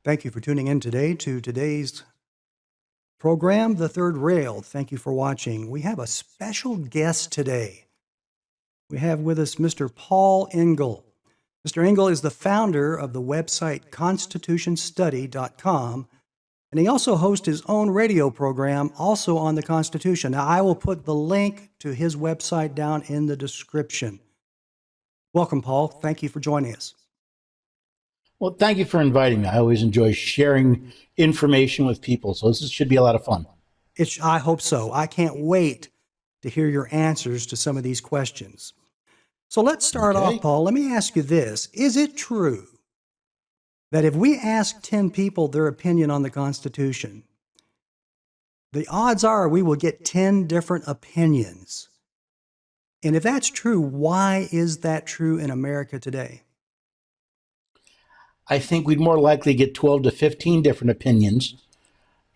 Thank you for tuning in today to today's program, The Third Rail. Thank you for watching. We have a special guest today. We have with us Mr. Paul Engel. Mr. Engel is the founder of the website constitutionstudy.com, and he also hosts his own radio program, also on the Constitution. Now, I will put the link to his website down in the description. Welcome, Paul. Thank you for joining us. Well, thank you for inviting me. I always enjoy sharing information with people, so this should be a lot of fun. I hope so. I can't wait to hear your answers to some of these questions. So let's start off, Paul. Let me ask you this. Is it true that if we ask 10 people their opinion on the Constitution, the odds are we will get 10 different opinions? And if that's true, why is that true in America today? I think we'd more likely get 12 to 15 different opinions.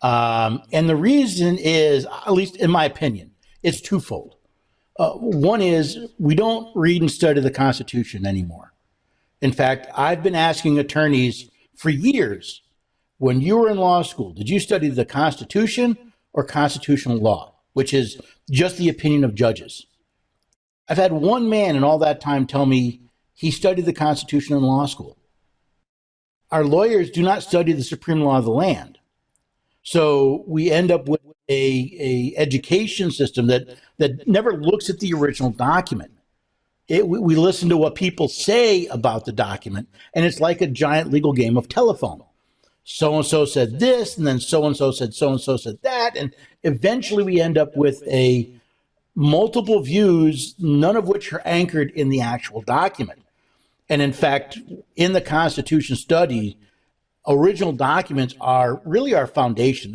And the reason is, at least in my opinion, it's twofold. One is we don't read and study the Constitution anymore. In fact, I've been asking attorneys for years, when you were in law school, did you study the Constitution or constitutional law, which is just the opinion of judges? I've had one man in all that time tell me he studied the Constitution in law school. Our lawyers do not study the supreme law of the land. So we end up with a education system that never looks at the original document. We listen to what people say about the document, and it's like a giant legal game of telephone. So-and-so said this, and then so-and-so said that, and eventually we end up with multiple views, none of which are anchored in the actual document. And in fact, in the Constitution study, original documents are really our foundation.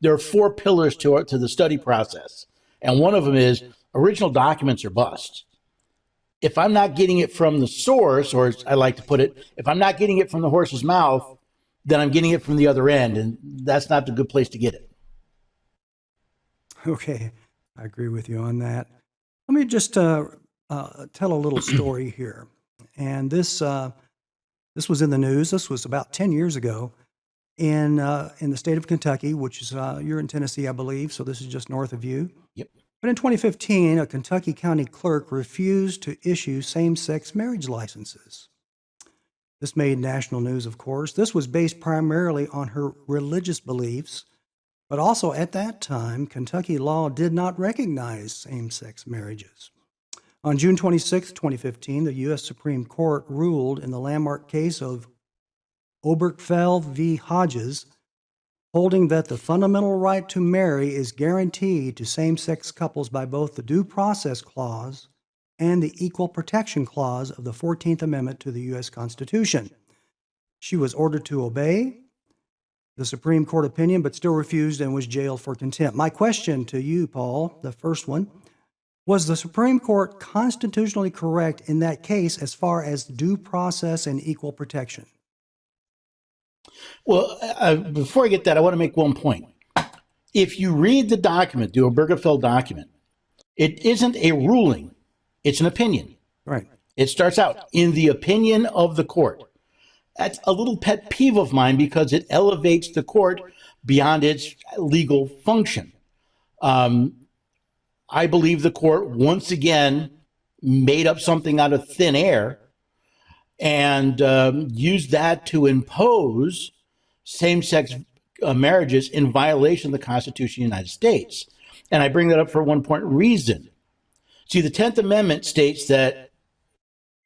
There are four pillars to the study process. And one of them is original documents are bust. If I'm not getting it from the source, or as I like to put it, if I'm not getting it from the horse's mouth, then I'm getting it from the other end. And that's not a good place to get it. Okay, I agree with you on that. Let me just tell a little story here. And this was in the news. This was about 10 years ago in the state of Kentucky, which is, you're in Tennessee, I believe, so this is just north of you. Yep. But in 2015, a Kentucky county clerk refused to issue same-sex marriage licenses. This made national news, of course. This was based primarily on her religious beliefs, but also at that time, Kentucky law did not recognize same-sex marriages. On June 26, 2015, the U.S. Supreme Court ruled in the landmark case of Obergefell v. Hodges, holding that the fundamental right to marry is guaranteed to same-sex couples by both the Due Process Clause and the Equal Protection Clause of the 14th Amendment to the U.S. Constitution. She was ordered to obey the Supreme Court opinion, but still refused and was jailed for contempt. My question to you, Paul, the first one, was the Supreme Court constitutionally correct in that case as far as due process and equal protection? Well, before I get that, I want to make one point. If you read the document, the Obergefell document, it isn't a ruling, it's an opinion. Right. It starts out, in the opinion of the court. That's a little pet peeve of mine because it elevates the court beyond its legal function. I believe the court once again made up something out of thin air and used that to impose same-sex marriages in violation of the Constitution of the United States. And I bring that up for one point reason. See, the 10th Amendment states that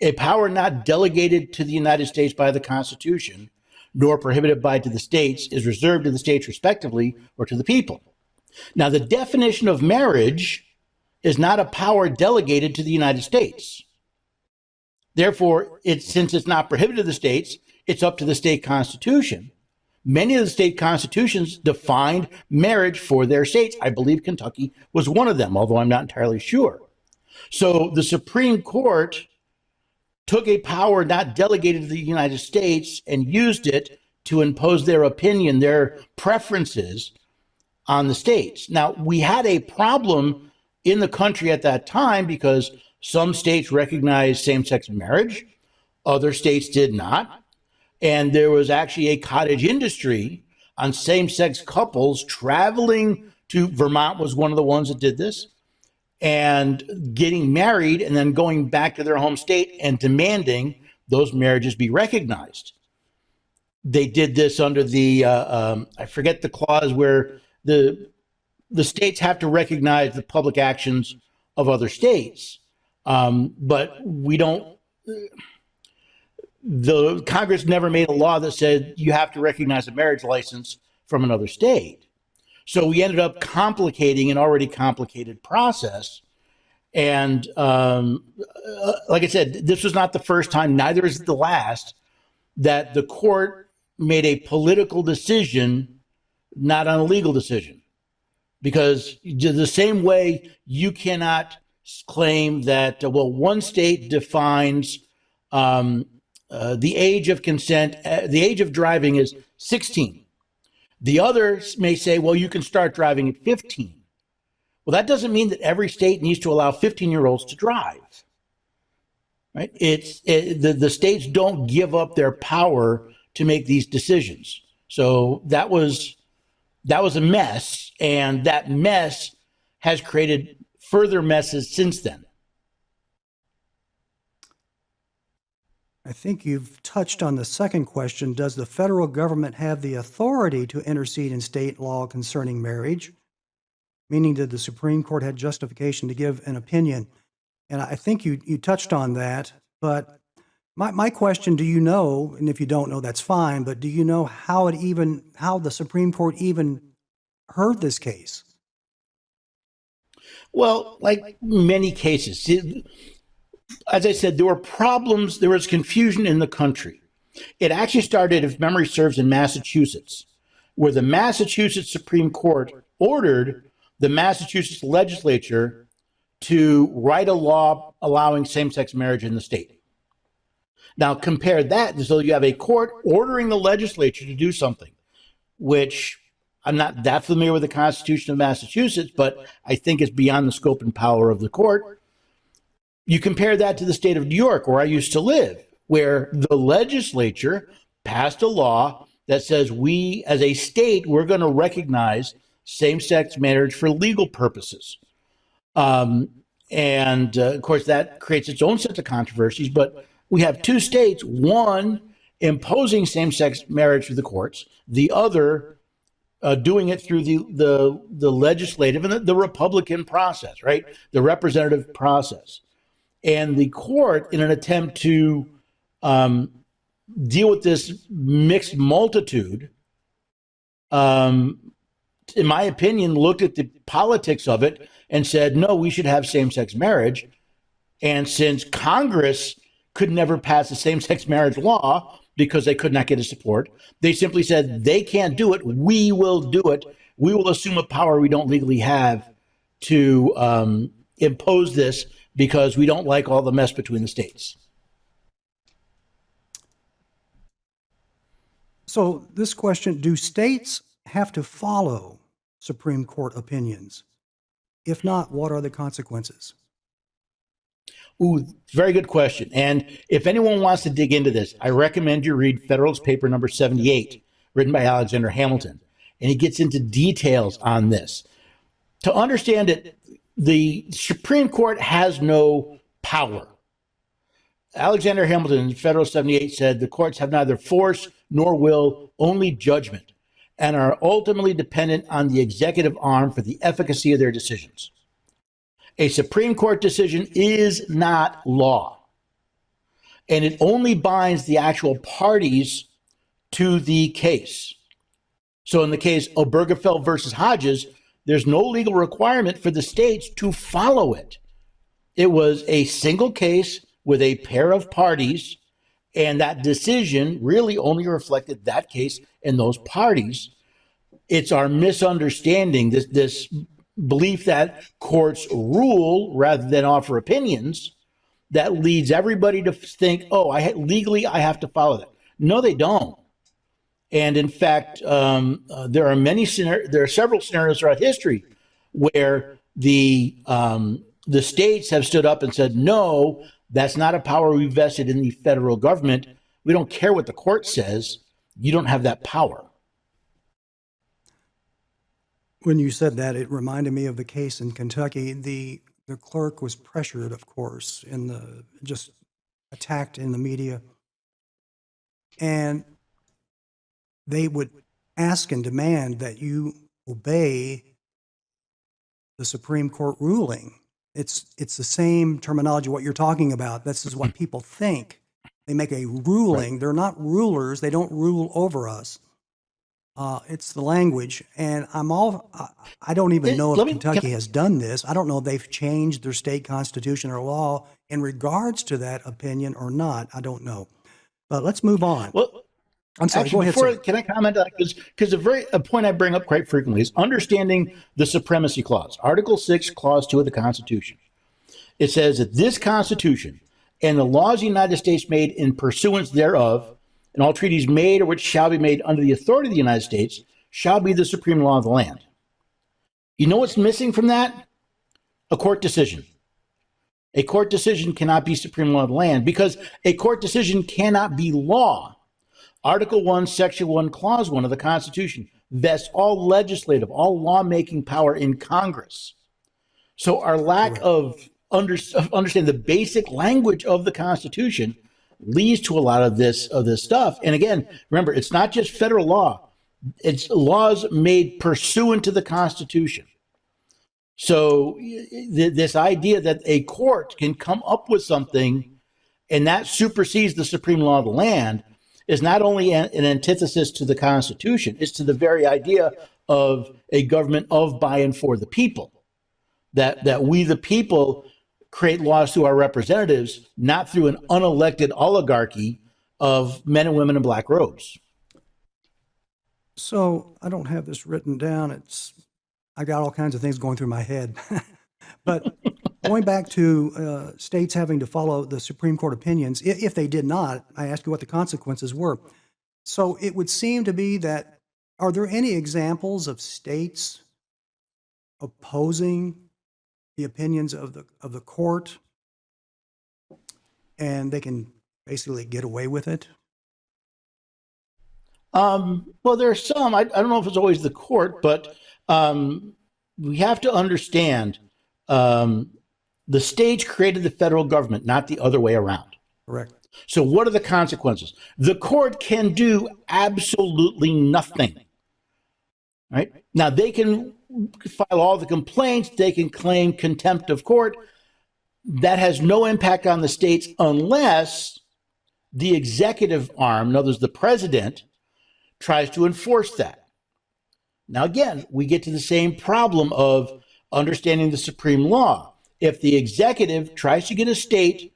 a power not delegated to the United States by the Constitution, nor prohibited by to the states, is reserved to the states respectively or to the people. Now, the definition of marriage is not a power delegated to the United States. Therefore, since it's not prohibited to the states, it's up to the state constitution. Many of the state constitutions defined marriage for their states. I believe Kentucky was one of them, although I'm not entirely sure. So the Supreme Court took a power not delegated to the United States and used it to impose their opinion, their preferences on the states. Now, we had a problem in the country at that time because some states recognized same-sex marriage, other states did not. And there was actually a cottage industry on same-sex couples traveling to Vermont was one of the ones that did this, and getting married and then going back to their home state and demanding those marriages be recognized. They did this under the I forget the clause where the states have to recognize the public actions of other states, but we don't. The Congress never made a law that said you have to recognize a marriage license from another state. So we ended up complicating an already complicated process. And like I said, this was not the first time, neither is it the last, that the court made a political decision, not on a legal decision. Because the same way you cannot claim that, well, one state defines the age of consent, the age of driving is 16. The others may say, well, you can start driving at 15. Well, that doesn't mean that every state needs to allow 15-year-olds to drive, right? The states don't give up their power to make these decisions. So that was a mess, and that mess has created further messes since then. I think you've touched on the second question. Does the federal government have the authority to intercede in state law concerning marriage? Meaning, did the Supreme Court have justification to give an opinion? And I think you touched on that. But my question, do you know, and if you don't know, that's fine, but do you know how the Supreme Court even heard this case? Well, like many cases, as I said, there were problems, there was confusion in the country. It actually started, if memory serves, in Massachusetts, where the Massachusetts Supreme Court ordered the Massachusetts legislature to write a law allowing same-sex marriage in the state. Now compare that, so you have a court ordering the legislature to do something, which I'm not that familiar with the Constitution of Massachusetts, but I think it's beyond the scope and power of the court. You compare that to the state of New York, where I used to live, where the legislature passed a law that says we, as a state, we're going to recognize same-sex marriage for legal purposes. Of course, that creates its own set of controversies, but we have two states, one imposing same-sex marriage through the courts, the other doing it through the legislative and the Republican process, right? The representative process. And the court, in an attempt to deal with this mixed multitude, in my opinion, looked at the politics of it and said, no, we should have same-sex marriage. And since Congress could never pass a same-sex marriage law because they could not get his support, they simply said, they can't do it. We will do it. We will assume a power we don't legally have to impose this because we don't like all the mess between the states. So this question, do states have to follow Supreme Court opinions? If not, what are the consequences? Ooh, very good question. And if anyone wants to dig into this, I recommend you read Federalist Paper number 78, written by Alexander Hamilton. And he gets into details on this. To understand it, the Supreme Court has no power. Alexander Hamilton in Federalist 78 said the courts have neither force nor will, only judgment, and are ultimately dependent on the executive arm for the efficacy of their decisions. A Supreme Court decision is not law, and it only binds the actual parties to the case. So in the case Obergefell versus Hodges, there's no legal requirement for the states to follow it. It was a single case with a pair of parties, and that decision really only reflected that case and those parties. It's our misunderstanding, this belief that courts rule rather than offer opinions, that leads everybody to think, oh, legally I have to follow that. No, they don't. And in fact, there are several scenarios throughout history where the states have stood up and said, no, that's not a power we vested in the federal government. We don't care what the court says. You don't have that power. When you said that, it reminded me of the case in Kentucky. The clerk was pressured, of course, just attacked in the media, and they would ask and demand that you obey the Supreme Court ruling. It's the same terminology, what you're talking about. This is what people think. They make a ruling. Right. They're not rulers. They don't rule over us. It's the language, and I don't even know if Kentucky has done this. I don't know if they've changed their state constitution or law in regards to that opinion or not. I don't know. But let's move on. Well, I'm sorry, go actually, ahead, sir. can I comment on that? Because a point I bring up quite frequently is understanding the supremacy clause. Article 6, Clause 2 of the Constitution. It says that this Constitution and the laws of the United States made in pursuance thereof, and all treaties made or which shall be made under the authority of the United States, shall be the supreme law of the land. You know what's missing from that? A court decision. A court decision cannot be supreme law of the land because a court decision cannot be law. Article 1, Section 1, Clause 1 of the Constitution vests all legislative, all lawmaking power in Congress. So our lack of understanding the basic language of the Constitution leads to a lot of this stuff. And again, remember, it's not just federal law. It's laws made pursuant to the Constitution. So this idea that a court can come up with something and that supersedes the supreme law of the land is not only an antithesis to the Constitution, it's to the very idea of a government of, by, and for the people. That we, the people, create laws through our representatives, not through an unelected oligarchy of men and women in black robes. So I don't have this written down. I got all kinds of things going through my head. But going back to states having to follow the Supreme Court opinions, if they did not, I ask you what the consequences were. So it would seem to be that, are there any examples of states opposing the opinions of the court, and they can basically get away with it? Well, there are some. I don't know if it's always the court, but we have to understand the states created the federal government, not the other way around. Correct. So what are the consequences? The court can do absolutely nothing. Right? Now, they can file all the complaints. They can claim contempt of court. That has no impact on the states unless the executive arm, in other words, the president, tries to enforce that. Now, again, we get to the same problem of understanding the supreme law. If the executive tries to get a state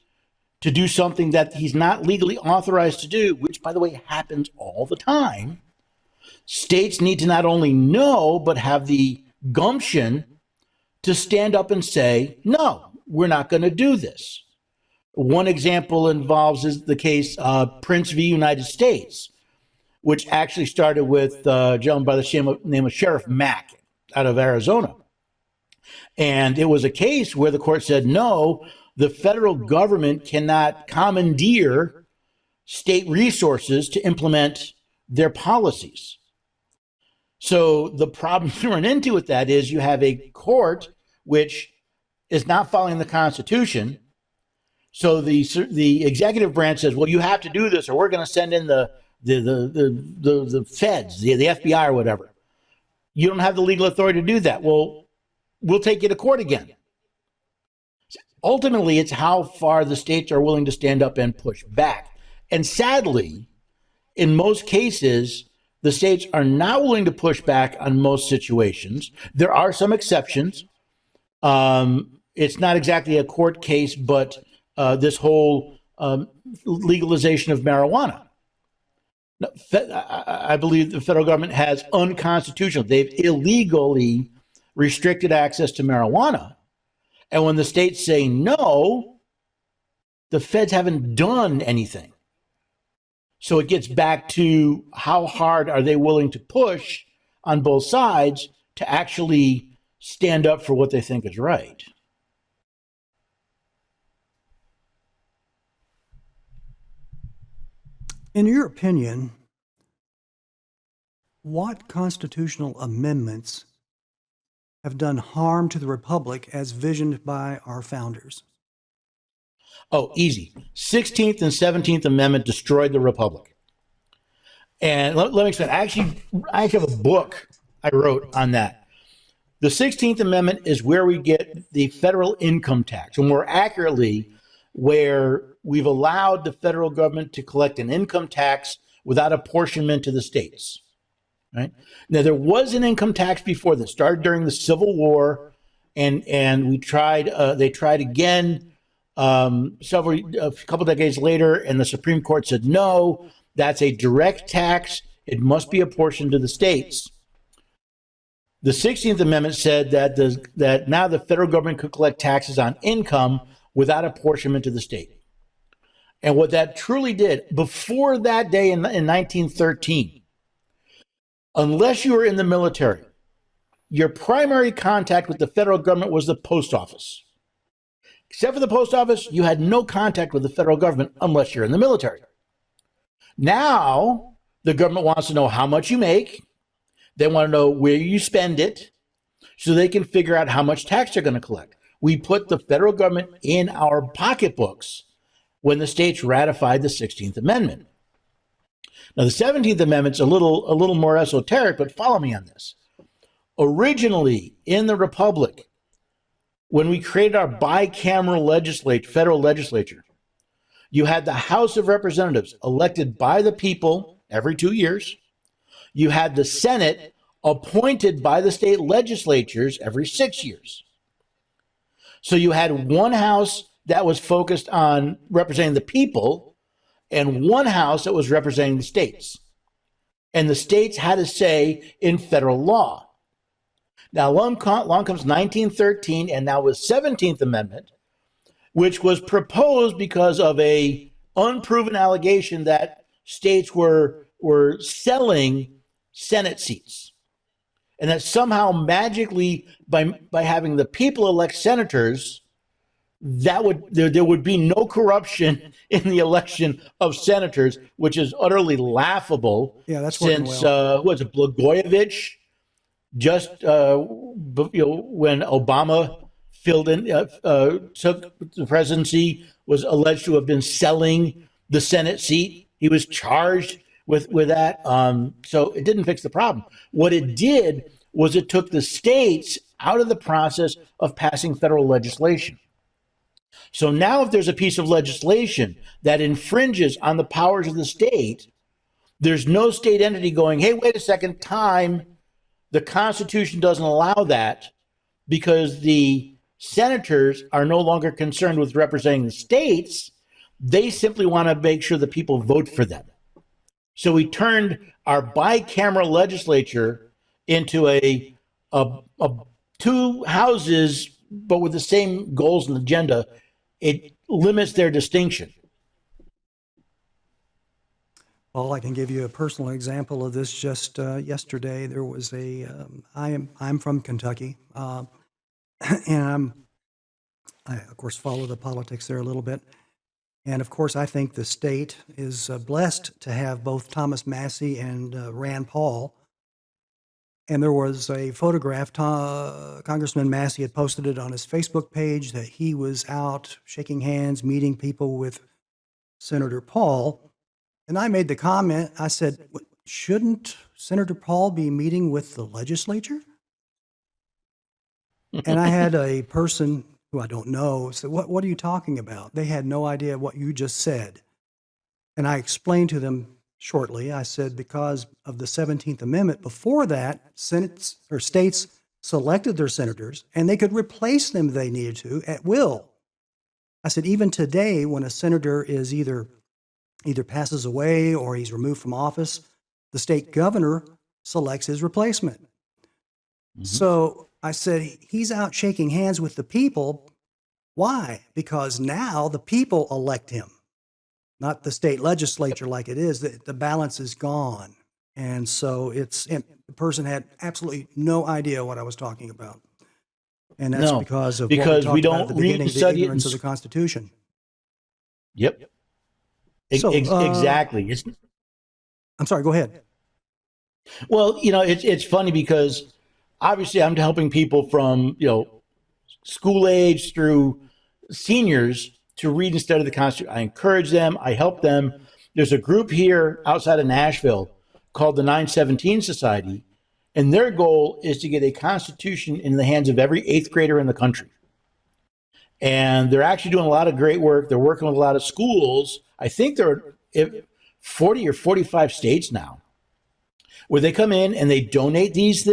to do something that he's not legally authorized to do, which, by the way, happens all the time, states need to not only know, but have the gumption to stand up and say, no, we're not going to do this. One example involves the case Prince v. United States, which actually started with a gentleman by the name of Sheriff Mack out of Arizona. And it was a case where the court said, no, the federal government cannot commandeer state resources to implement their policies. So the problem you run into with that is you have a court which is not following the Constitution. So the executive branch says, well, you have to do this or we're going to send in the feds, the FBI or whatever. You don't have the legal authority to do that. Well, we'll take you to court again. Ultimately, it's how far the states are willing to stand up and push back. And sadly, in most cases, the states are not willing to push back on most situations. There are some exceptions. It's not exactly a court case, but this whole legalization of marijuana. I believe the federal government has unconstitutional. They've illegally restricted access to marijuana. And when the states say no, the feds haven't done anything. So it gets back to how hard are they willing to push on both sides to actually stand up for what they think is right. In your opinion, what constitutional amendments have done harm to the republic as visioned by our founders? Oh, easy. 16th and 17th Amendment destroyed the Republic. And let me explain. I actually have a book I wrote on that. The 16th Amendment is where we get the federal income tax, or more accurately, where we've allowed the federal government to collect an income tax without apportionment to the states. Right? Now, there was an income tax before this, started during the Civil War, and we tried. They tried again a couple decades later, and the Supreme Court said no. That's a direct tax. It must be apportioned to the states. The 16th Amendment said that now the federal government could collect taxes on income without apportionment to the state. And what that truly did, before that day in 1913, unless you were in the military, your primary contact with the federal government was the post office. Except for the post office, you had no contact with the federal government unless you're in the military. Now, the government wants to know how much you make. They want to know where you spend it so they can figure out how much tax they're going to collect. We put the federal government in our pocketbooks when the states ratified the 16th Amendment. Now, the 17th Amendment's a little more esoteric, but follow me on this. Originally, in the Republic, when we created our bicameral federal legislature, you had the House of Representatives elected by the people every 2 years. You had the Senate appointed by the state legislatures every 6 years. So you had one house that was focused on representing the people and one house that was representing the states. And the states had a say in federal law. Now, along comes 1913 and now with 17th Amendment, which was proposed because of a unproven allegation that states were selling Senate seats. And that somehow magically by having the people elect senators, there would be no corruption in the election of senators, which is utterly laughable. Yeah, that's since Blagojevich just when Obama took the presidency, was alleged to have been selling the Senate seat. He was charged with that. So it didn't fix the problem. What it did was it took the states out of the process of passing federal legislation. So now if there's a piece of legislation that infringes on the powers of the state, there's no state entity going, hey, wait a second, time. The Constitution doesn't allow that because the senators are no longer concerned with representing the states. They simply want to make sure the people vote for them. So we turned our bicameral legislature into a two houses, but with the same goals and agenda. It limits their distinction. Well, I can give you a personal example of this. Just yesterday, there was I'm from Kentucky, and I of course follow the politics there a little bit. And of course, I think the state is blessed to have both Thomas Massey and Rand Paul. And there was a photograph, Congressman Massey had posted it on his Facebook page, that he was out shaking hands, meeting people with Senator Paul. And I made the comment, I said, shouldn't Senator Paul be meeting with the legislature? And I had a person who I don't know said, what are you talking about? They had no idea what you just said. And I explained to them shortly, I said, because of the 17th Amendment, before that, states selected their senators and they could replace them if they needed to at will. I said, even today, when a senator is either passes away or he's removed from office, the state governor selects his replacement. Mm-hmm. So I said, he's out shaking hands with the people. Why? Because now the people elect him, not the state legislature like it is. The balance is gone. And so the person had absolutely no idea what I was talking about. And that's because of what we talked about at the beginning, the ignorance of the Constitution. Yep. Exactly. I'm sorry, go ahead. Well, it's funny because obviously I'm helping people from, school age through seniors to read and study the Constitution. I encourage them, I help them. There's a group here outside of Nashville called the 917 Society, and their goal is to get a Constitution in the hands of every eighth grader in the country. And they're actually doing a lot of great work. They're working with a lot of schools. I think they're 40 or 45 states now, where they come in and they donate these.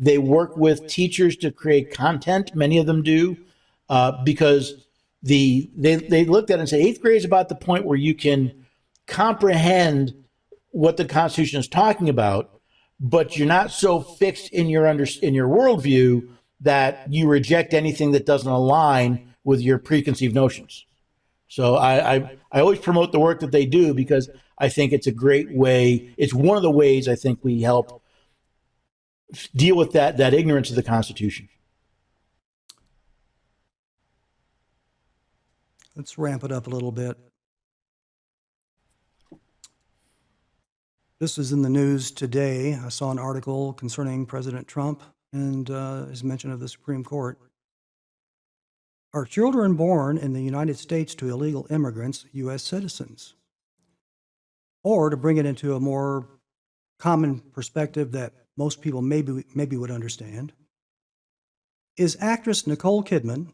They work with teachers to create content. Many of them do, because they looked at it and say eighth grade is about the point where you can comprehend what the Constitution is talking about, but you're not so fixed in your worldview that you reject anything that doesn't align with your preconceived notions. So I always promote the work that they do because I think it's a great way. It's one of the ways I think we help deal with that ignorance of the Constitution. Let's ramp it up a little bit. This is in the news today. I saw an article concerning President Trump and his mention of the Supreme Court. Are children born in the United States to illegal immigrants U.S. citizens? Or to bring it into a more common perspective that most people maybe would understand, is actress Nicole Kidman,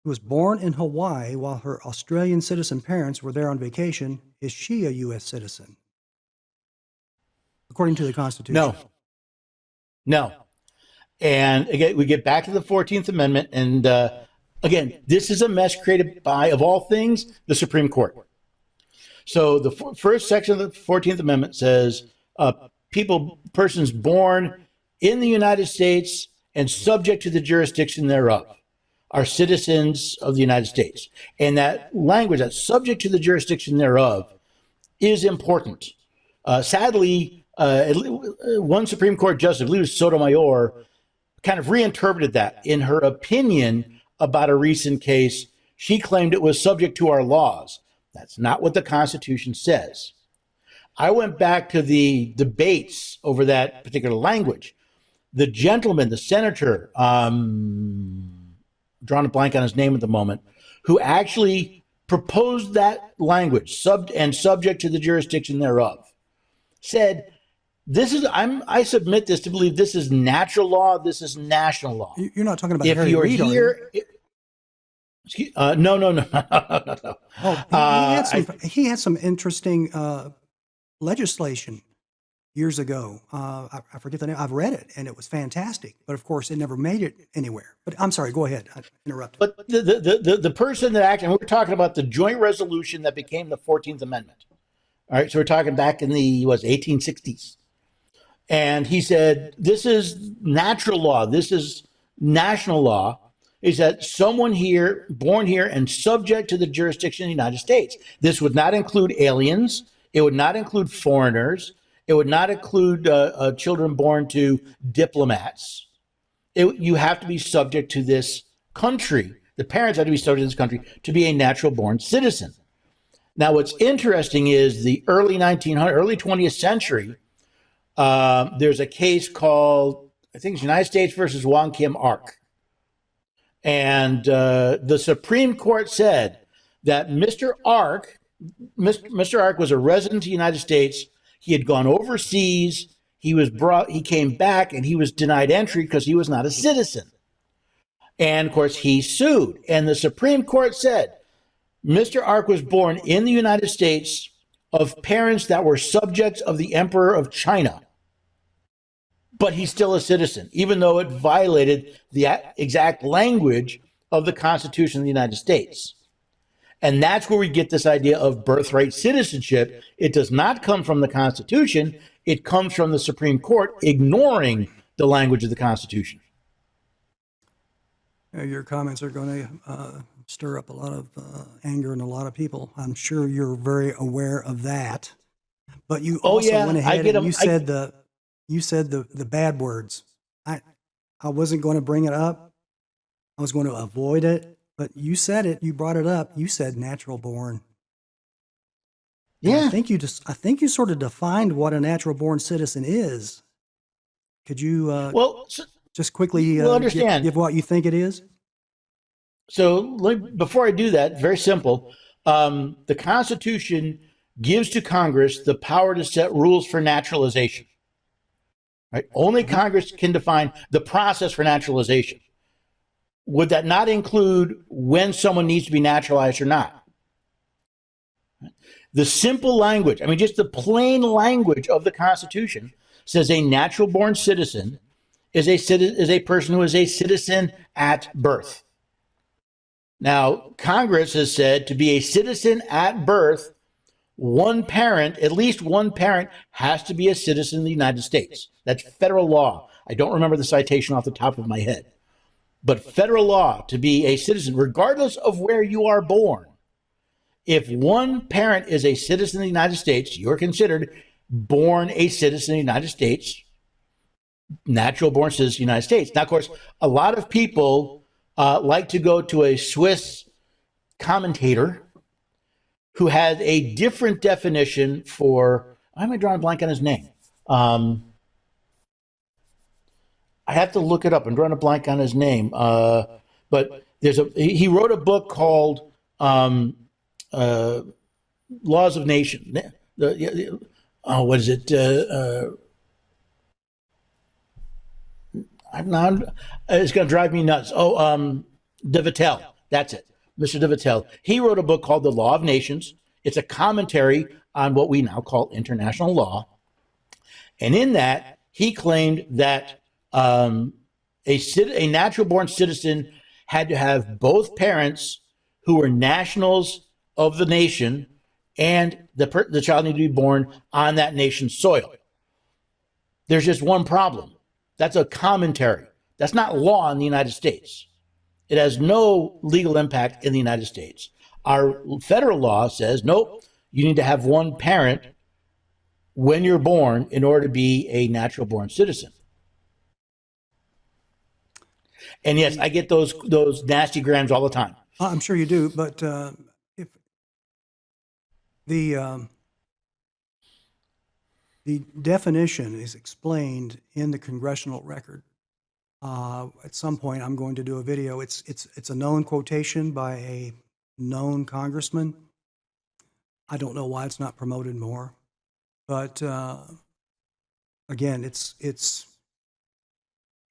who was born in Hawaii while her Australian citizen parents were there on vacation, is she a U.S. citizen? According to the Constitution. No. And again, we get back to the 14th Amendment. And again, this is a mess created by, of all things, the Supreme Court. So the first section of the 14th Amendment says persons born in the United States and subject to the jurisdiction thereof are citizens of the United States. And that language, that subject to the jurisdiction thereof, is important. Sadly, one Supreme Court justice, I believe it was Sotomayor, kind of reinterpreted that in her opinion about a recent case. She claimed it was subject to our laws. That's not what the Constitution says. I went back to the debates over that particular language. The gentleman, the senator, drawing a blank on his name at the moment, who actually proposed that language, subject to the jurisdiction thereof, said, I submit this to believe this is natural law, this is national law. You're not talking about if Harry you're Reid, here, no. Oh, he had some interesting legislation years ago. I forget the name. I've read it, and it was fantastic. But of course, it never made it anywhere. But I'm sorry. Go ahead. I interrupted. But the person that actually, we're talking about the joint resolution that became the 14th Amendment. All right, so we're talking back in the 1860s. And he said, this is natural law. This is national law. Is that someone here, born here and subject to the jurisdiction of the United States. This would not include aliens. It would not include foreigners. It would not include children born to diplomats. You have to be subject to this country. The parents have to be subject to this country to be a natural born citizen. Now, what's interesting is the early 20th century, there's a case called, I think it's United States versus Wong Kim Ark. And the Supreme Court said that Mr. Ark was a resident of the United States. He had gone overseas. He came back and he was denied entry because he was not a citizen. And of course, he sued. And the Supreme Court said Mr. Ark was born in the United States of parents that were subjects of the Emperor of China. But he's still a citizen, even though it violated the exact language of the Constitution of the United States. And that's where we get this idea of birthright citizenship. It does not come from the Constitution. It comes from the Supreme Court ignoring the language of the Constitution. Your comments are going to stir up a lot of anger in a lot of people. I'm sure you're very aware of that. But you also went ahead and you said the bad words. I wasn't going to bring it up. I was going to avoid it. But you said it. You brought it up. You said natural born. And Yeah. I think you sort of defined what a natural born citizen is. Could you Well, just quickly understand. give what you think it is? So before I do that, very simple. The Constitution gives to Congress the power to set rules for naturalization. Right? Only Congress can define the process for naturalization. Would that not include when someone needs to be naturalized or not? The simple language, I mean, just the plain language of the Constitution says a natural born citizen is a person who is a citizen at birth. Now, Congress has said to be a citizen at birth, one parent, at least one parent, has to be a citizen of the United States. That's federal law. I don't remember the citation off the top of my head. But federal law to be a citizen, regardless of where you are born, if one parent is a citizen of the United States, you're considered born a citizen of the United States, natural born citizen of the United States. Now, of course, a lot of people like to go to a Swiss commentator who has a different definition for, why am I drawing a blank on his name? I have to look it up. I'm drawing a blank on his name. But he wrote a book called Laws of Nation. What is it? It's going to drive me nuts. De Vittel. That's it. Mr. De Vittel. He wrote a book called The Law of Nations. It's a commentary on what we now call international law. And in that, he claimed that a natural born citizen had to have both parents who were nationals of the nation, and the child needed to be born on that nation's soil. There's just one problem. That's a commentary. That's not law in the United States. It has no legal impact in the United States. Our federal law says, nope, you need to have one parent when you're born in order to be a natural born citizen. And yes, I get those nasty grams all the time. I'm sure you do, but if the definition is explained in the congressional record. At some point, I'm going to do a video. It's a known quotation by a known congressman. I don't know why it's not promoted more, but again, it's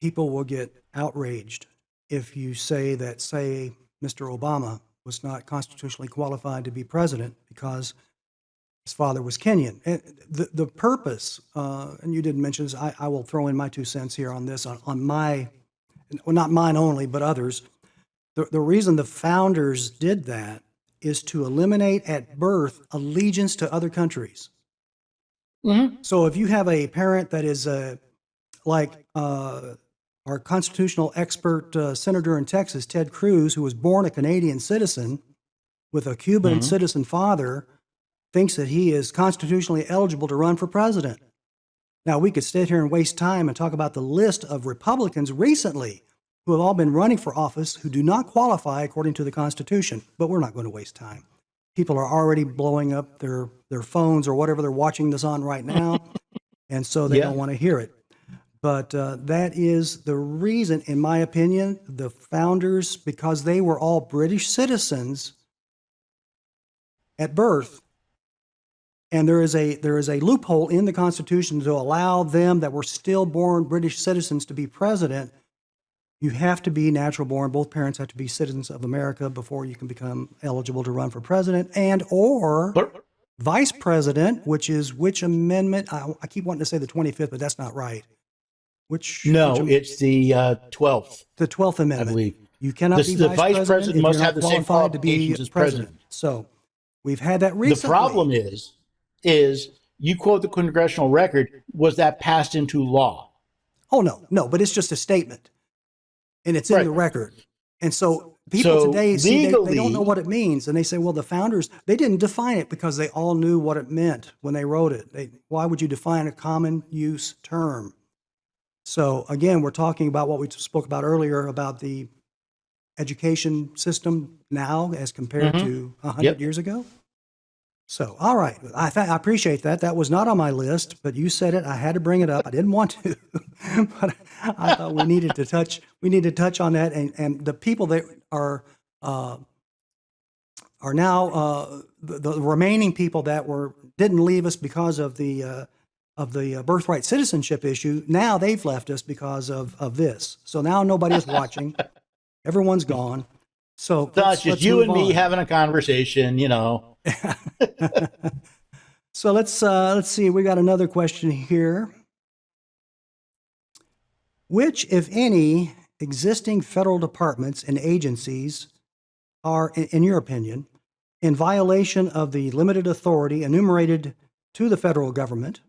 people will get outraged if you say that, say, Mr. Obama was not constitutionally qualified to be president because his father was Kenyan. And the purpose, and you didn't mention this, I will throw in my 2 cents here on this, on my, well, not mine only, but others. The reason the founders did that is to eliminate at birth allegiance to other countries. Mm-hmm. So if you have a parent that is like our constitutional expert senator in Texas, Ted Cruz, who was born a Canadian citizen with a Cuban citizen father, thinks that he is constitutionally eligible to run for president. Now, we could sit here and waste time and talk about the list of Republicans recently who have all been running for office who do not qualify according to the Constitution, but we're not going to waste time. People are already blowing up their phones or whatever they're watching this on right now, and so they don't want to hear it. But that is the reason, in my opinion, the founders, because they were all British citizens at birth, and there is a loophole in the Constitution to allow them that were still born British citizens to be president. You have to be natural born. Both parents have to be citizens of America before you can become eligible to run for president and or vice president, which is which amendment? I keep wanting to say the 25th, but that's not right. It's the 12th. The 12th Amendment. I believe. You cannot be the vice president if must you're have not the same qualified to be qualifications as president. So we've had that recently. The problem is you quote the congressional record. Was that passed into law? Oh, no, but it's just a statement, and it's in the record. And so people today see they don't know what it means, and they say, well, the founders, they didn't define it because they all knew what it meant when they wrote it. Why would you define a common use term? So again, we're talking about what we spoke about earlier about the education system now as compared to 100 years ago. So, all right. I appreciate that. That was not on my list, but you said it. I had to bring it up. I didn't want to, but I thought we need to touch on that. And the people that uh, are now the remaining people that didn't leave us because of the birthright citizenship issue. Now they've left us because of this. So now nobody is watching. Everyone's gone. So So it's just you and me having a conversation, you know. So let's see. We got another question here. Which, if any, existing federal departments and agencies are, in your opinion, in violation of the limited authority enumerated to the federal government?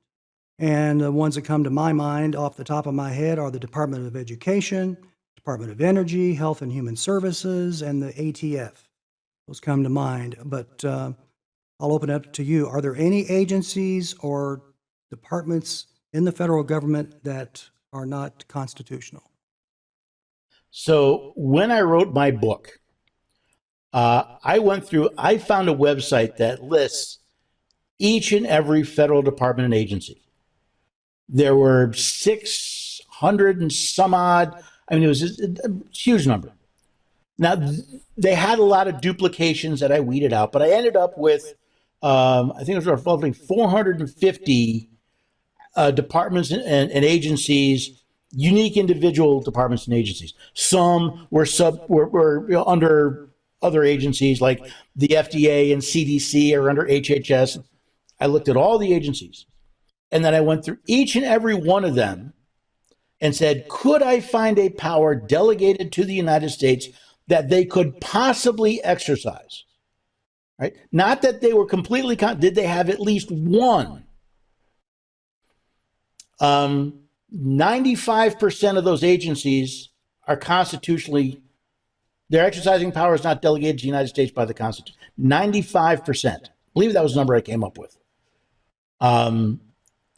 And the ones that come to my mind off the top of my head are the Department of Education, Department of Energy, Health and Human Services, and the ATF. Those come to mind. But I'll open it up to you. Are there any agencies or departments in the federal government that are not constitutional? So when I wrote my book, I found a website that lists each and every federal department and agency. There were 600 and some odd. I mean, it was a huge number. Now, they had a lot of duplications that I weeded out, but I ended up with, I think it was roughly 450 departments and agencies, unique individual departments and agencies. Some were under other agencies like the FDA and CDC or under HHS. I looked at all the agencies, and then I went through each and every one of them and said, could I find a power delegated to the United States that they could possibly exercise? Right? Not that they were completely, did they have at least one? 95% of those agencies are constitutionally, their exercising power is not delegated to the United States by the Constitution. 95%. I believe that was the number I came up with.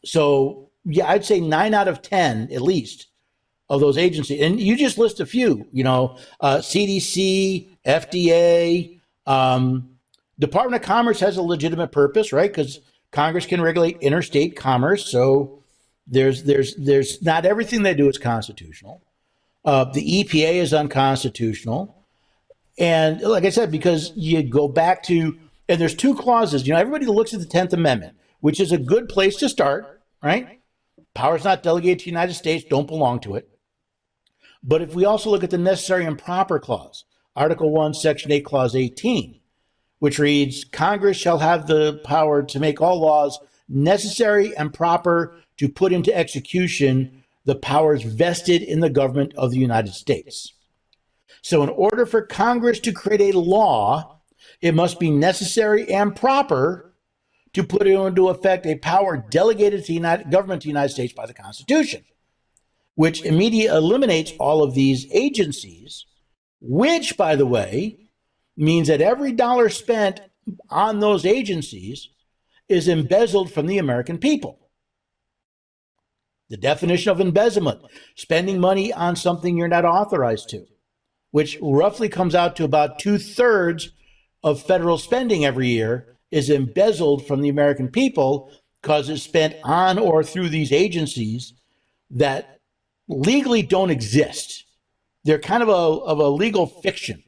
So yeah, I'd say 9 out of 10, at least, of those agencies. And you just list a few, you know, CDC, FDA, Department of Commerce has a legitimate purpose, right? Because Congress can regulate interstate commerce. So there's not everything they do is constitutional. The EPA is unconstitutional. And like I said, because you go back to, and there's 2 clauses, you know, everybody looks at the 10th Amendment, which is a good place to start, right? Powers not delegated to the United States don't belong to it. But if we also look at the necessary and proper clause, Article 1, Section 8, Clause 18, which reads, Congress shall have the power to make all laws necessary and proper to put into execution the powers vested in the government of the United States. So in order for Congress to create a law, it must be necessary and proper to put into effect a power delegated to the government of the United States by the Constitution, which immediately eliminates all of these agencies, which, by the way, means that every dollar spent on those agencies is embezzled from the American people. The definition of embezzlement, spending money on something you're not authorized to, which roughly comes out to about 2/3 of federal spending every year is embezzled from the American people because it's spent on or through these agencies that legally don't exist. They're kind of a legal fiction.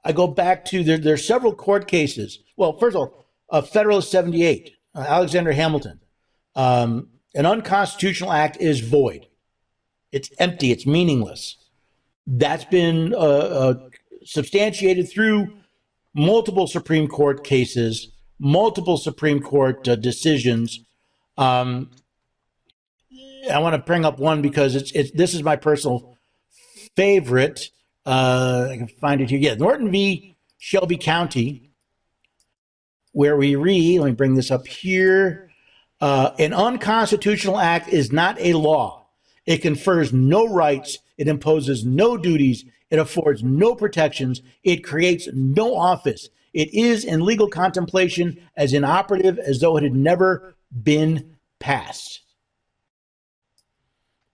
I go back to, there's several court cases. Well, first of all, Federalist 78, Alexander Hamilton. An unconstitutional act is void. It's empty. It's meaningless. That's been substantiated through multiple Supreme Court cases, multiple Supreme Court decisions. I want to bring up one because this is my personal favorite. I can find it here. Yeah, Norton v. Shelby County, where we read, let me bring this up here. An unconstitutional act is not a law. It confers no rights. It imposes no duties. It affords no protections. It creates no office. It is in legal contemplation as inoperative as though it had never been passed.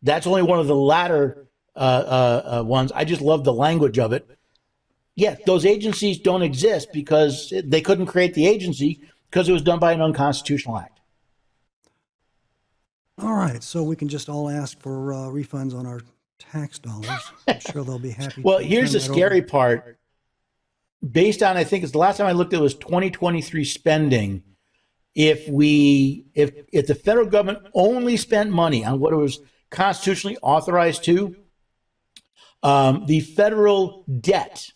That's only one of the latter ones. I just love the language of it. Yeah, those agencies don't exist because they couldn't create the agency because it was done by an unconstitutional act. All right, so we can just all ask for refunds on our tax dollars. I'm sure they'll be happy Well, to here's turn the that scary over. part. Based on, I think it's the last time I looked, it was 2023 spending. If the federal government only spent money on what it was constitutionally authorized to, the federal debt,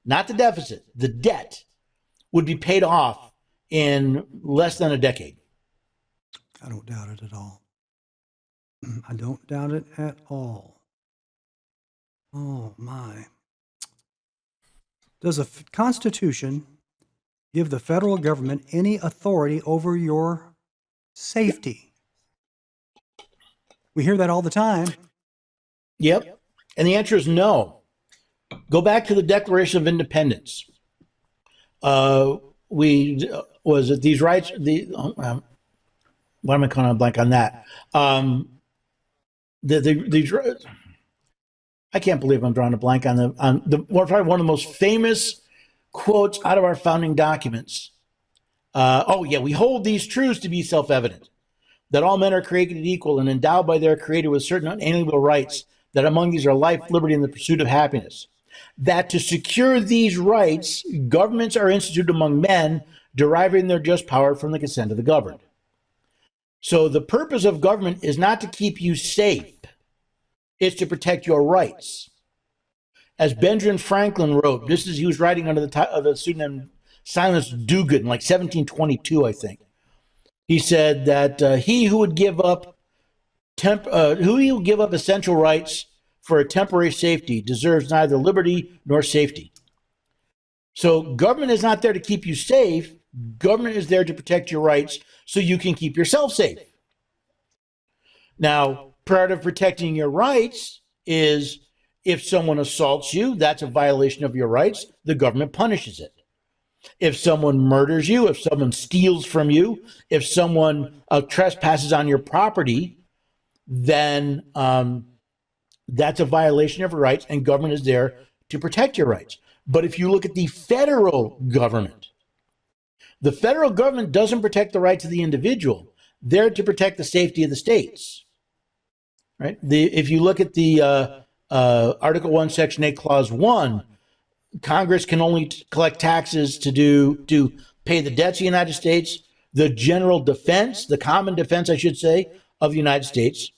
not the deficit, the debt would be paid off in less than a decade. I don't doubt it at all. I don't doubt it at all. Oh, my. Does a Constitution give the federal government any authority over your safety? We hear that all the time. Yep. And the answer is no. Go back to the Declaration of Independence. Was it these rights? Why am I calling a blank on that? These, I can't believe I'm drawing a blank on probably one of the most famous quotes out of our founding documents. We hold these truths to be self-evident, that all men are created equal and endowed by their Creator with certain unalienable rights, that among these are life, liberty, and the pursuit of happiness. That to secure these rights, governments are instituted among men, deriving their just power from the consent of the governed. So the purpose of government is not to keep you safe, it's to protect your rights. As Benjamin Franklin wrote, he was writing under the pseudonym Silas Dugan, like 1722, I think. He said that he who would give up essential rights for a temporary safety deserves neither liberty nor safety. So government is not there to keep you safe. Government is there to protect your rights so you can keep yourself safe. Now, part of protecting your rights is if someone assaults you, that's a violation of your rights. The government punishes it. If someone murders you, if someone steals from you, if someone trespasses on your property, then that's a violation of your rights, and government is there to protect your rights. But if you look at the federal government doesn't protect the rights of the individual. They're to protect the safety of the states. Right? If you look at the Article 1, Section 8, Clause 1, Congress can only collect taxes to pay the debts of the United States, the general defense, the common defense, I should say, of the United States,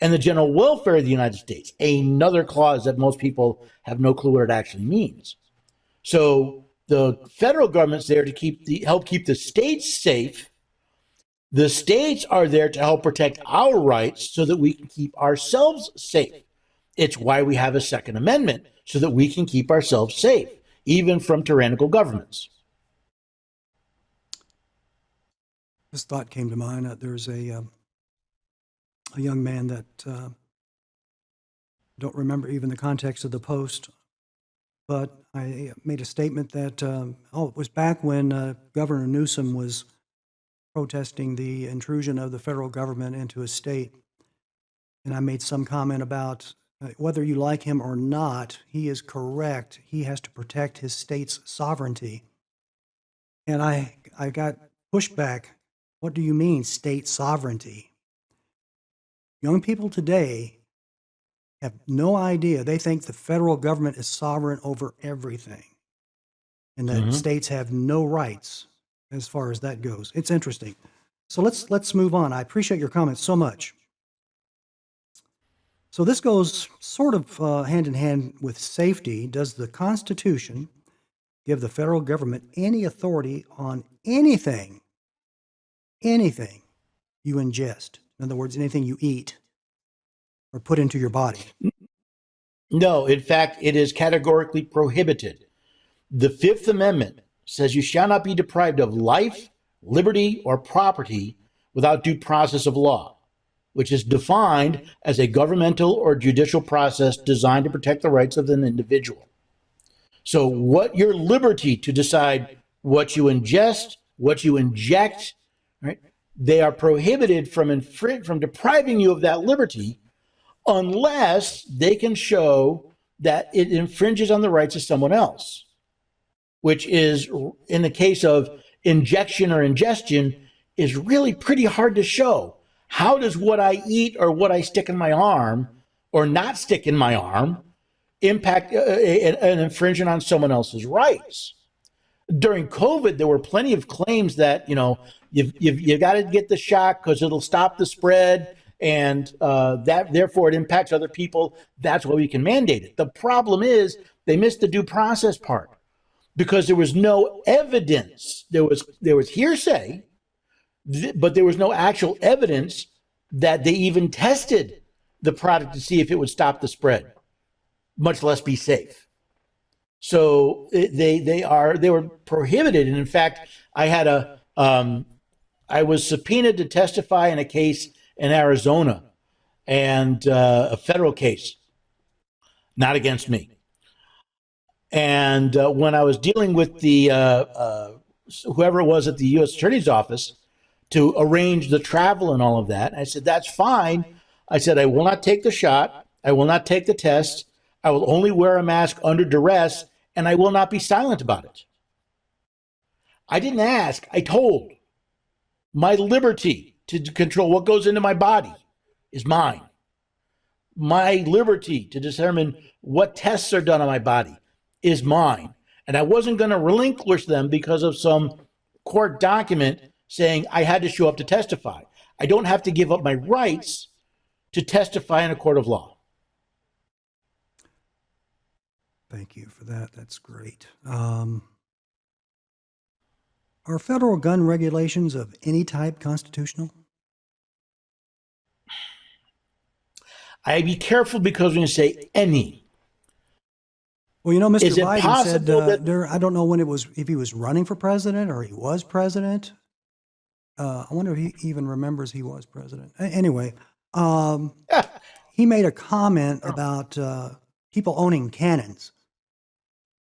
and the general welfare of the United States, another clause that most people have no clue what it actually means. So the federal government's there to help keep the states safe. The states are there to help protect our rights so that we can keep ourselves safe. It's why we have a Second Amendment, so that we can keep ourselves safe, even from tyrannical governments. This thought came to mind. There's a young man that don't remember even the context of the post, but I made a statement that, it was back when Governor Newsom was protesting the intrusion of the federal government into a state. And I made some comment about whether you like him or not, he is correct. He has to protect his state's sovereignty. And I got pushback. What do you mean, state sovereignty? Young people today have no idea. They think the federal government is sovereign over everything, and that states have no rights as far as that goes. It's interesting. So let's move on. I appreciate your comments so much. So this goes sort of hand in hand with safety. Does the Constitution give the federal government any authority on anything you ingest? In other words, anything you eat or put into your body? No, in fact, it is categorically prohibited. The Fifth Amendment says you shall not be deprived of life, liberty, or property without due process of law, which is defined as a governmental or judicial process designed to protect the rights of an individual. So what your liberty to decide what you ingest, what you inject, right? They are prohibited from depriving you of that liberty unless they can show that it infringes on the rights of someone else. which is in the case of injection or ingestion, is really pretty hard to show. How does what I eat or what I stick in my arm or not stick in my arm impact an infringement on someone else's rights? During COVID, there were plenty of claims that, you got to get the shot because it'll stop the spread, and that therefore it impacts other people. That's why we can mandate it. The problem is they missed the due process part because there was no evidence. There was hearsay, but there was no actual evidence that they even tested the product to see if it would stop the spread, much less be safe. So they were prohibited. And in fact, I was subpoenaed to testify in a case in Arizona, and a federal case, not against me. And when I was dealing with the whoever it was at the U.S. Attorney's Office to arrange the travel and all of that, I said, that's fine. I said, I will not take the shot. I will not take the test. I will only wear a mask under duress, and I will not be silent about it. I didn't ask. I told. My liberty to control what goes into my body is mine. My liberty to determine what tests are done on my body is mine. And I wasn't going to relinquish them because of some court document saying I had to show up to testify. I don't have to give up my rights to testify in a court of law. Thank you for that. That's great. Are federal gun regulations of any type constitutional? I'd be careful because when you say any. Well, Mr. Is it Biden said possible I don't know when it was, if he was running for president or he was president. I wonder if he even remembers he was president. Anyway, he made a comment about people owning cannons.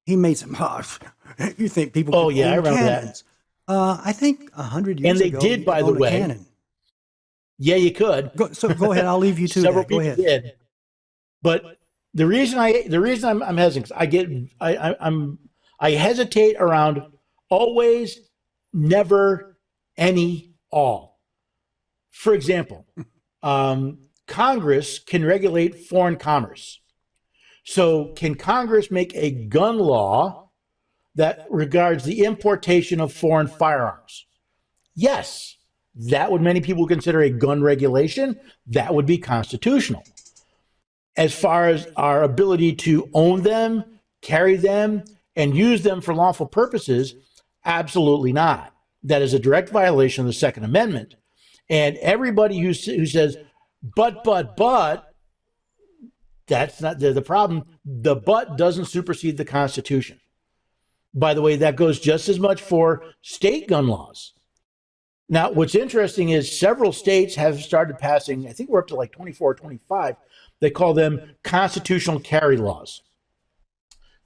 He made some, you think people Oh, could yeah, I own remember cannons? I think 100 years And ago. they did, you by could the own a way. cannon. Yeah, you could. Go ahead. I'll leave you to Several that. Go people ahead. did. But the reason I'm hesitant, I hesitate around always, never, any, all. For example, Congress can regulate foreign commerce. So can Congress make a gun law that regards the importation of foreign firearms? Yes. That would many people consider a gun regulation. That would be constitutional. As far as our ability to own them, carry them, and use them for lawful purposes, absolutely not. That is a direct violation of the Second Amendment. And everybody who says, but, that's not the problem. The but doesn't supersede the Constitution. By the way, that goes just as much for state gun laws. Now, what's interesting is several states have started passing, I think we're up to like 24 or 25. They call them constitutional carry laws,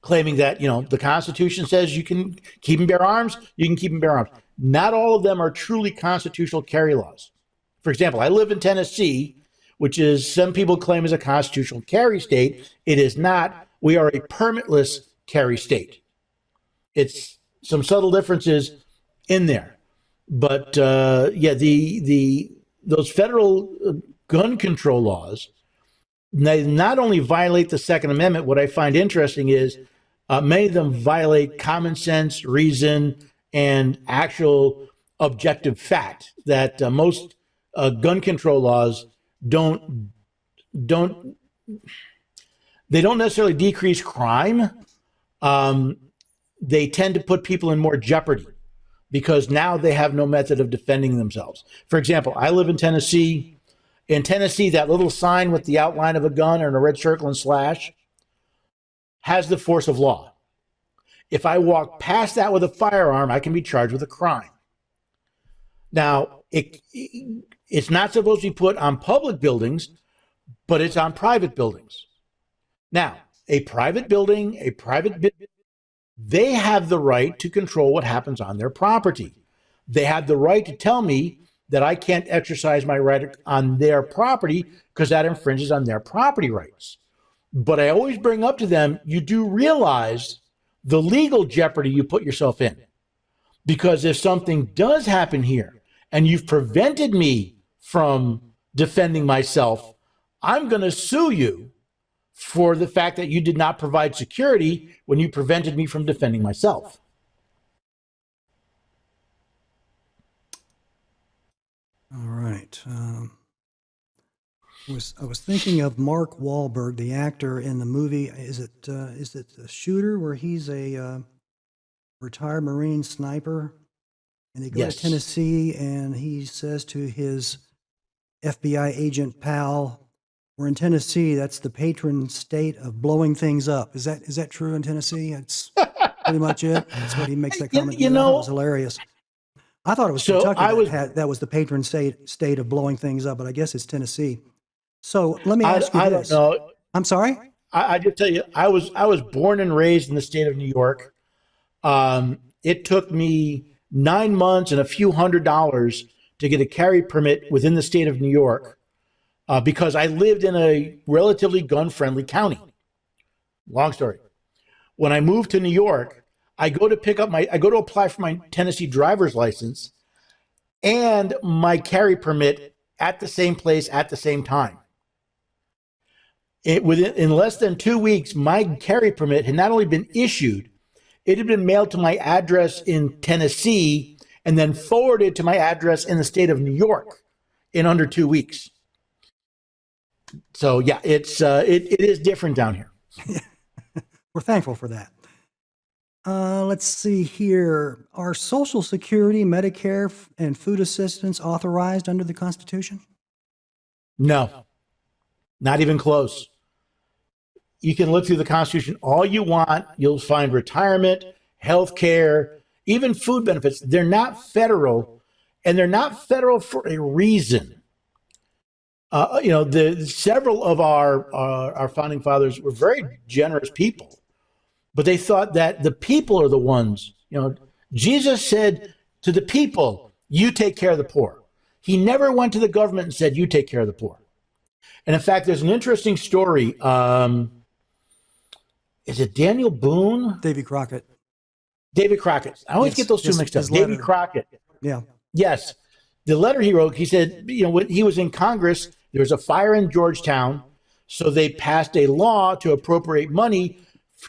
claiming that, the Constitution says you can keep and bear arms, you can keep and bear arms. Not all of them are truly constitutional carry laws. For example, I live in Tennessee, which is some people claim is a constitutional carry state. It is not. We are a permitless carry state. It's some subtle differences in there. But those federal gun control laws, they not only violate the Second Amendment. What I find interesting is many of them violate common sense, reason, and actual objective fact that most gun control laws don't necessarily decrease crime. They tend to put people in more jeopardy because now they have no method of defending themselves. For example, I live in Tennessee. In Tennessee, that little sign with the outline of a gun and a red circle and slash has the force of law. If I walk past that with a firearm, I can be charged with a crime. Now, it's not supposed to be put on public buildings, but it's on private buildings. Now, a private building, they have the right to control what happens on their property. They have the right to tell me that I can't exercise my right on their property because that infringes on their property rights. But I always bring up to them, you do realize the legal jeopardy you put yourself in. Because if something does happen here and you've prevented me from defending myself, I'm going to sue you for the fact that you did not provide security when you prevented me from defending myself. All right. I was thinking of Mark Wahlberg, the actor in the movie. Is it The Shooter, where he's a retired Marine sniper, and they go Yes. to Tennessee, and he says to his FBI agent pal, "We're in Tennessee. That's the patron state of blowing things up." Is that true in Tennessee? That's pretty much it. That's what he makes that comment. You I thought it know, was hilarious. I thought it was so Kentucky that was the patron state of blowing things up, but I guess it's Tennessee. So let me ask you I this. don't know. I'm sorry? I just tell you, I was born and raised in the state of New York. It took me 9 months and a few $100s to get a carry permit within the state of New York because I lived in a relatively gun-friendly county. Long story. When I moved to New York, I go to apply for my Tennessee driver's license and my carry permit at the same place at the same time. In less than 2 weeks, my carry permit had not only been issued, it had been mailed to my address in Tennessee and then forwarded to my address in the state of New York in under 2 weeks. So yeah, it is different down here. We're thankful for that. Let's see here. Are Social Security, Medicare, and food assistance authorized under the Constitution? No, not even close. You can look through the Constitution all you want. You'll find retirement, health care, even food benefits. They're not federal, and they're not federal for a reason. Several of our founding fathers were very generous people, but they thought that the people are the ones. Jesus said to the people, "You take care of the poor." He never went to the government and said, "You take care of the poor." And in fact, there's an interesting story. Is it Daniel Boone? Davy Crockett. David Crockett. I always get those two mixed up. Davy Crockett. Yeah. Yes. The letter he wrote, he said, when he was in Congress, there was a fire in Georgetown. So they passed a law to appropriate money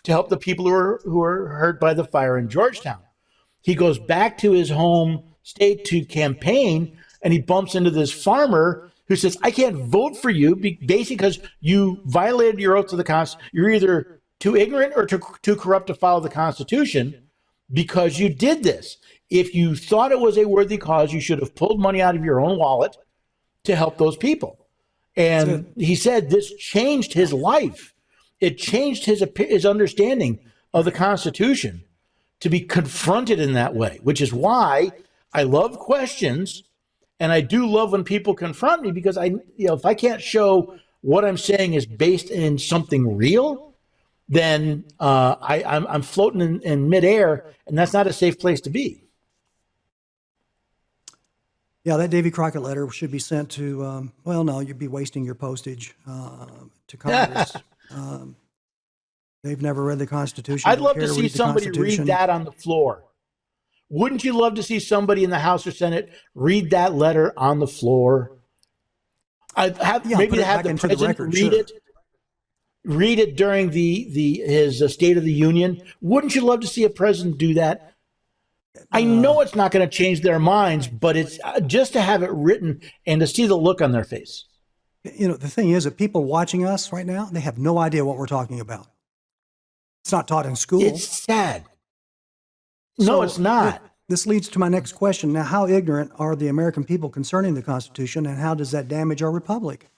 to help the people who were hurt by the fire in Georgetown. He goes back to his home state to campaign, and he bumps into this farmer who says, "I can't vote for you basically because you violated your oath to the Constitution. You're either too ignorant or too corrupt to follow the Constitution because you did this. If you thought it was a worthy cause, you should have pulled money out of your own wallet to help those people." And he said this changed his life. It changed his understanding of the Constitution to be confronted in that way, which is why I love questions. And I do love when people confront me because if I can't show what I'm saying is based in something real, then I'm floating in midair, and that's not a safe place to be. Yeah, that Davy Crockett letter should be sent to, no, you'd be wasting your postage to Congress. They've never read the Constitution. I'd love to see somebody read that on the floor. Wouldn't you love to see somebody in the House or Senate read that letter on the floor? Maybe to have the president read it. Read it during his State of the Union. Wouldn't you love to see a president do that? I know it's not going to change their minds, but it's just to have it written and to see the look on their face. The thing is that people watching us right now, they have no idea what we're talking about. It's not taught in school. It's sad. No, it's not. This leads to my next question. Now, how ignorant are the American people concerning the Constitution, and how does that damage our republic?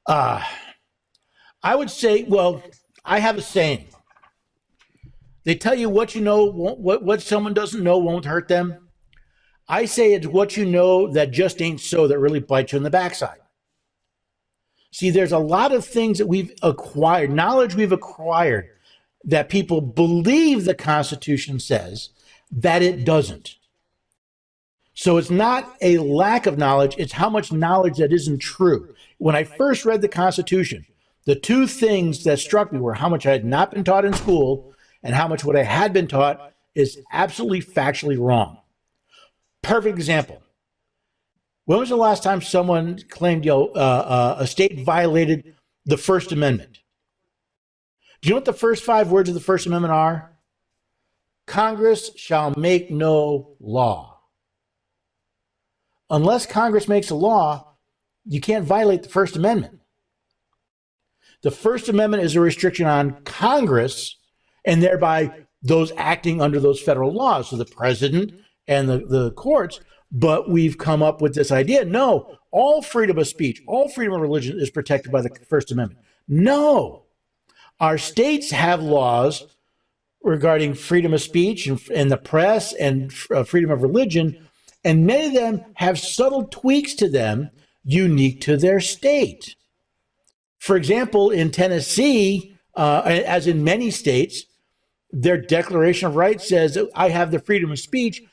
I would say, well, I have a saying. They tell you what you know, what someone doesn't know won't hurt them. I say it's what you know that just ain't so that really bites you in the backside. See, there's a lot of things that we've acquired, knowledge we've acquired, that people believe the Constitution says that it doesn't. So it's not a lack of knowledge, it's how much knowledge that isn't true. When I first read the Constitution, The two things that struck me were how much I had not been taught in school and how much what I had been taught is absolutely factually wrong. Perfect example. When was the last time someone claimed, a state violated the First Amendment? Do you know what the first 5 words of the First Amendment are? Congress shall make no law. Unless Congress makes a law, you can't violate the First Amendment. The First Amendment is a restriction on Congress and thereby those acting under those federal laws, so the president and the courts. But we've come up with this idea, no, all freedom of speech, all freedom of religion is protected by the First Amendment. No, our states have laws regarding freedom of speech and the press and freedom of religion, and many of them have subtle tweaks to them unique to their state. For example, in Tennessee, as in many states, their Declaration of Rights says, I have the freedom of speech,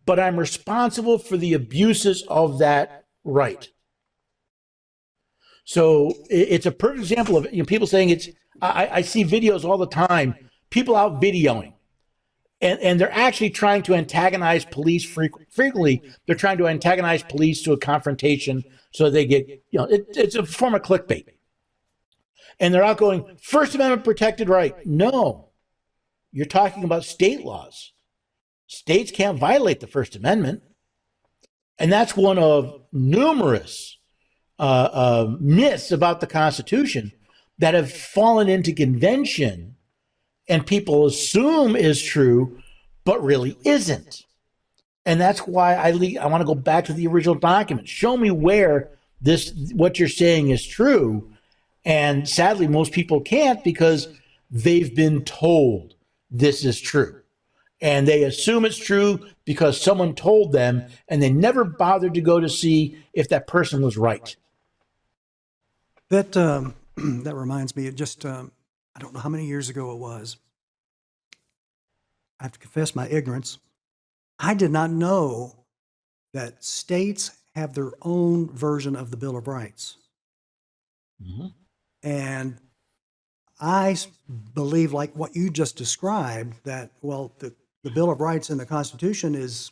but I'm responsible for the abuses of that right. So it's a perfect example of people saying I see videos all the time, people out videoing, and they're actually trying to antagonize police frequently. They're trying to antagonize police to a confrontation so they get, it's a form of clickbait. And they're out going, First Amendment protected right. No, you're talking about state laws. States can't violate the First Amendment. And that's one of numerous myths about the Constitution that have fallen into convention and people assume is true, but really isn't. And that's why I want to go back to the original document. Show me where what you're saying is true. And sadly, most people can't because they've been told this is true. And they assume it's true because someone told them, and they never bothered to go to see if that person was right. That that reminds me, I don't know how many years ago it was. I have to confess my ignorance. I did not know that states have their own version of the Bill of Rights. Mm-hmm. And I believe, like what you just described, that, well, the Bill of Rights in the Constitution is,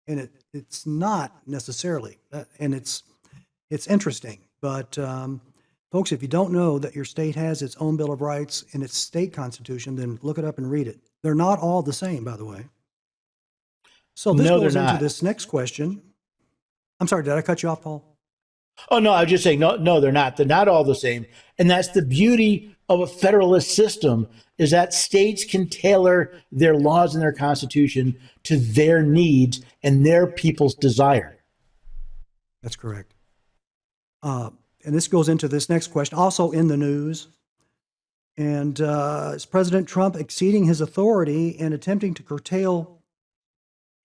and it's not necessarily, and it's interesting. But folks, if you don't know that your state has its own Bill of Rights in its state constitution, then look it up and read it. They're not all the same, by the way. So this goes into this next question. I'm sorry, did I cut you off, Paul? Oh, no, I was just saying, no, they're not. They're not all the same. And that's the beauty of a federalist system, is that states can tailor their laws and their constitution to their needs and their people's desire. That's correct. And this goes into this next question, also in the news. And is President Trump exceeding his authority and attempting to curtail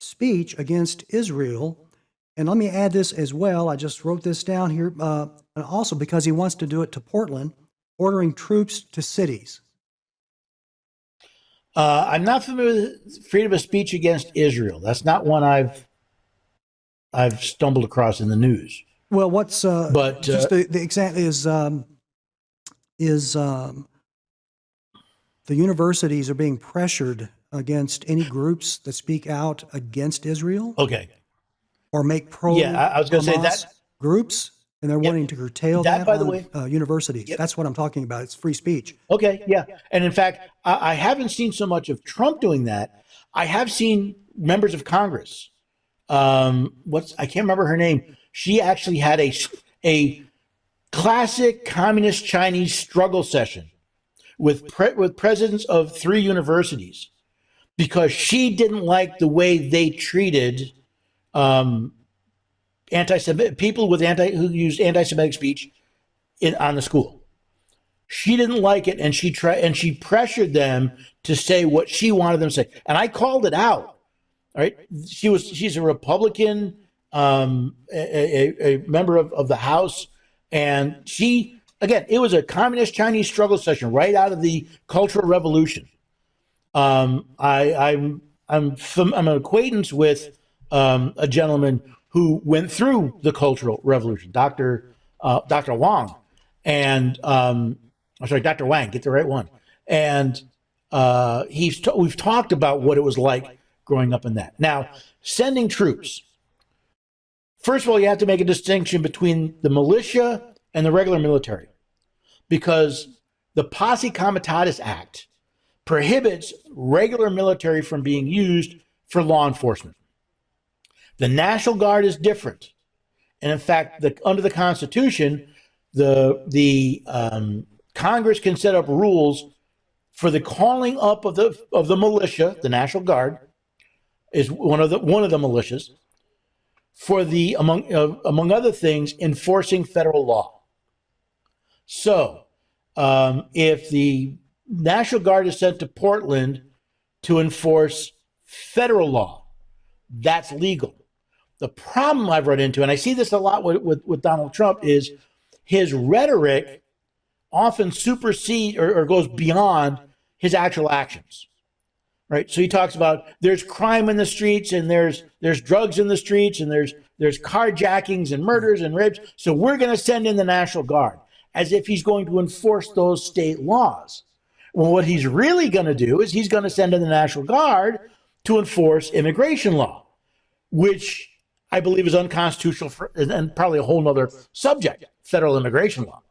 speech against Israel? And let me add this as well. I just wrote this down here. And also because he wants to do it to Portland, ordering troops to cities. I'm not familiar with freedom of speech against Israel. That's not one I've stumbled across in the news. Well, what's just the example is the universities are being pressured against any groups that speak out against Israel. Okay. Or make I was going to say that groups, and they're wanting to curtail that by the on, way, universities. Yep. That's what I'm talking about. It's free speech. Okay, yeah. And in fact, I haven't seen so much of Trump doing that. I have seen members of Congress. I can't remember her name. She actually had a classic communist Chinese struggle session with presidents of 3 universities because she didn't like the way they treated anti-Semitic people who used anti-Semitic speech on the school. She didn't like it, and she pressured them to say what she wanted them to say. And I called it out. All right, she's a Republican, a member of the House, and she, again, it was a communist Chinese struggle session right out of the Cultural Revolution. I'm an acquaintance with a gentleman who went through the Cultural Revolution, Dr. Wang, and I'm sorry, Dr. Wang, get the right one. And we've talked about what it was like growing up in that. Now, sending troops. First of all, you have to make a distinction between the militia and the regular military, because the Posse Comitatus Act prohibits regular military from being used for law enforcement. The National Guard is different. And in fact, under the Constitution, the Congress can set up rules for the calling up of the militia. The National Guard is one of the militias for the among other things enforcing federal law. So, if the National Guard is sent to Portland to enforce federal law, that's legal. The problem I've run into, and I see this a lot with Donald Trump, is his rhetoric often supersedes or goes beyond his actual actions. Right? So he talks about there's crime in the streets, and there's drugs in the streets, and there's carjackings and murders and rapes. So we're going to send in the National Guard, as if he's going to enforce those state laws. Well, what he's really going to do is he's going to send in the National Guard to enforce immigration law, which I believe is unconstitutional and probably a whole nother subject, federal immigration law.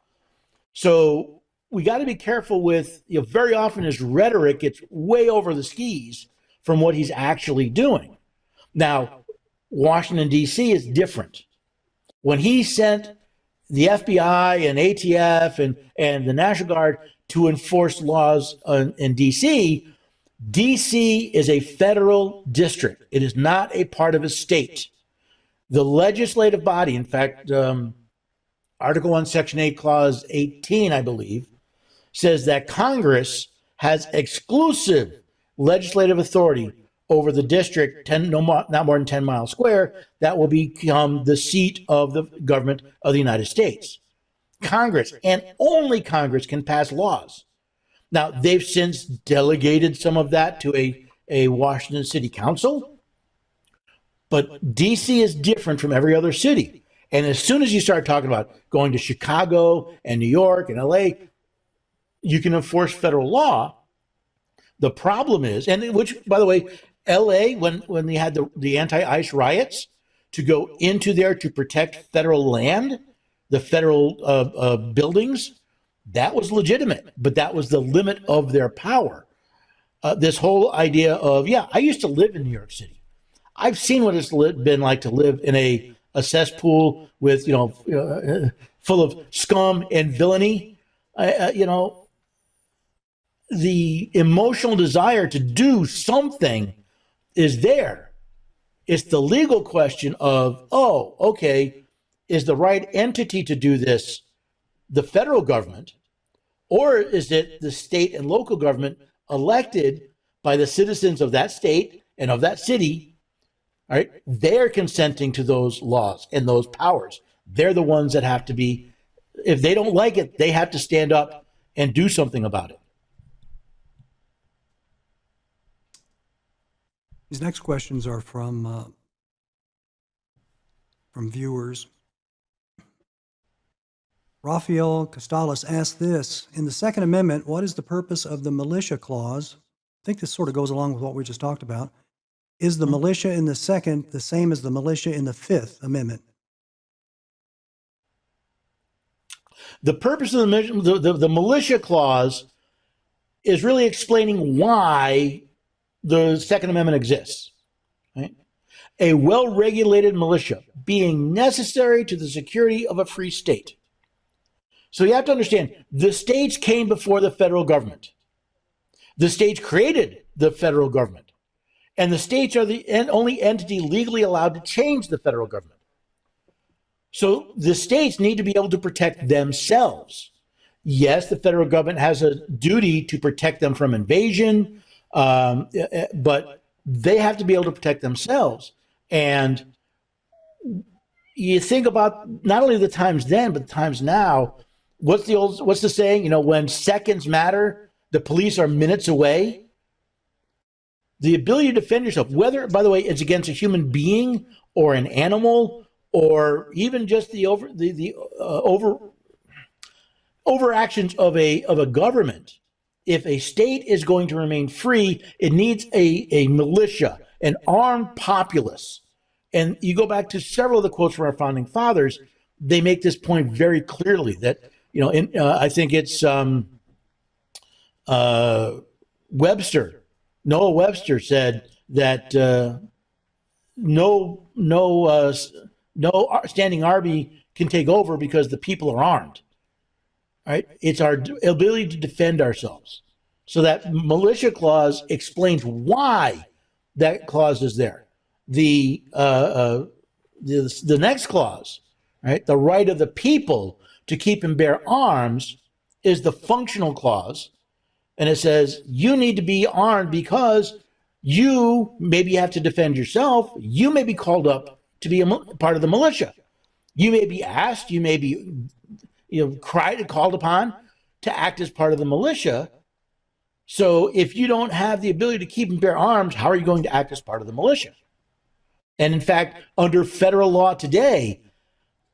So we got to be careful with, very often his rhetoric gets way over the skis from what he's actually doing. Now, Washington, D.C. is different. When he sent the FBI and ATF and the National Guard to enforce laws in D.C., D.C. is a federal district. It is not a part of a state. The legislative body, in fact, Article 1, Section 8, Clause 18, I believe, says that Congress has exclusive legislative authority over the district, not more than 10 miles square, that will become the seat of the government of the United States. Congress, and only Congress, can pass laws. Now, they've since delegated some of that to a Washington City Council, but D.C. is different from every other city. And as soon as you start talking about going to Chicago and New York and L.A., you can enforce federal law. The problem is, and which, by the way, L.A., when they had the anti-ICE riots, to go into there to protect federal land, the federal buildings, that was legitimate, but that was the limit of their power. This whole idea of, I used to live in New York City. I've seen what it's been like to live in a cesspool with, full of scum and villainy. The emotional desire to do something is there. It's the legal question of, is the right entity to do this the federal government, or is it the state and local government elected by the citizens of that state and of that city? All right, they're consenting to those laws and those powers. They're the ones that have to be, if they don't like it, they have to stand up and do something about it. These next questions are from viewers. Rafael Costales asked this: in the Second Amendment, what is the purpose of the militia clause? I think this sort of goes along with what we just talked about. Is the militia in the Second the same as the militia in the Fifth Amendment? The purpose of the militia clause is really explaining why the Second Amendment exists. Right? A well-regulated militia being necessary to the security of a free state. So you have to understand, the states came before the federal government. The states created the federal government. And the states are the only entity legally allowed to change the federal government. So the states need to be able to protect themselves. Yes, the federal government has a duty to protect them from invasion, but they have to be able to protect themselves. And you think about not only the times then, but the times now. What's the saying? When seconds matter, the police are minutes away. The ability to defend yourself, whether, by the way, it's against a human being or an animal, or even just overactions of a government. If a state is going to remain free, it needs a militia, an armed populace. And you go back to several of the quotes from our founding fathers, they make this point very clearly that, I think it's Webster, Noah Webster said that no standing army can take over because the people are armed. Right? It's our ability to defend ourselves. So that militia clause explains why that clause is there. The next clause, right, the right of the people to keep and bear arms, is the functional clause, and it says you need to be armed because you maybe have to defend yourself. You may be called up to be a part of the militia. You may be asked. You may be called upon to act as part of the militia. So if you don't have the ability to keep and bear arms, how are you going to act as part of the militia? And in fact, under federal law today,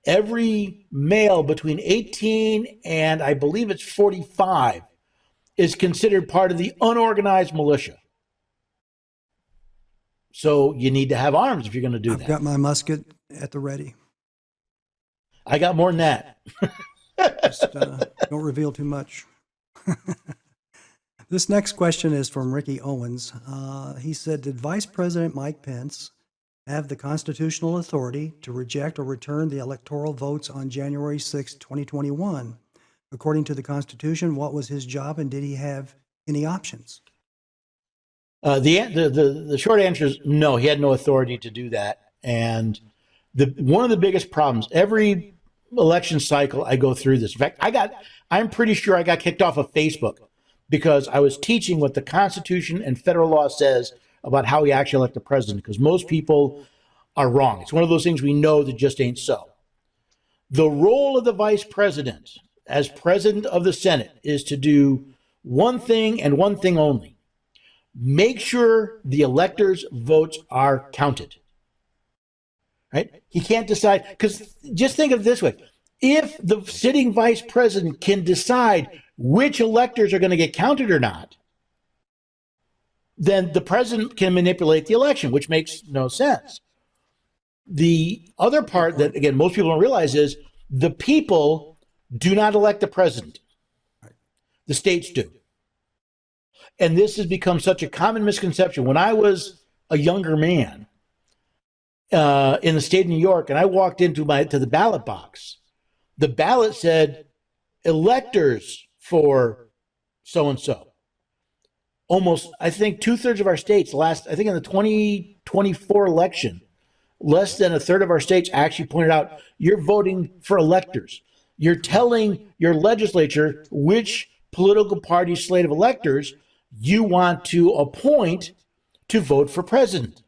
every male between 18 and I believe it's 45 is considered part of the unorganized militia. So you need to have arms if you're going to do that. I've got my musket at the ready. I got more than that. Just don't reveal too much. This next question is from Ricky Owens. He said, did Vice President Mike Pence have the constitutional authority to reject or return the electoral votes on January 6, 2021? According to the Constitution, what was his job, and did he have any options? The short answer is no, he had no authority to do that. And one of the biggest problems, every election cycle I go through this. In fact, I'm pretty sure I got kicked off of Facebook because I was teaching what the Constitution and federal law says about how we actually elect the president, because most people are wrong. It's one of those things we know that just ain't so. The role of the vice president as president of the Senate is to do one thing and one thing only: make sure the electors' votes are counted. Right? He can't decide, because just think of it this way. If the sitting vice president can decide which electors are going to get counted or not, then the president can manipulate the election, which makes no sense. The other part that, again, most people don't realize is the people do not elect the president. The states do. And this has become such a common misconception. When I was a younger man, in the state of New York, and I walked into the ballot box, the ballot said electors for so-and-so. Almost, I think 2/3 of our states I think in the 2024 election, less than 1/3 of our states actually pointed out, you're voting for electors. You're telling your legislature which political party slate of electors you want to appoint to vote for president.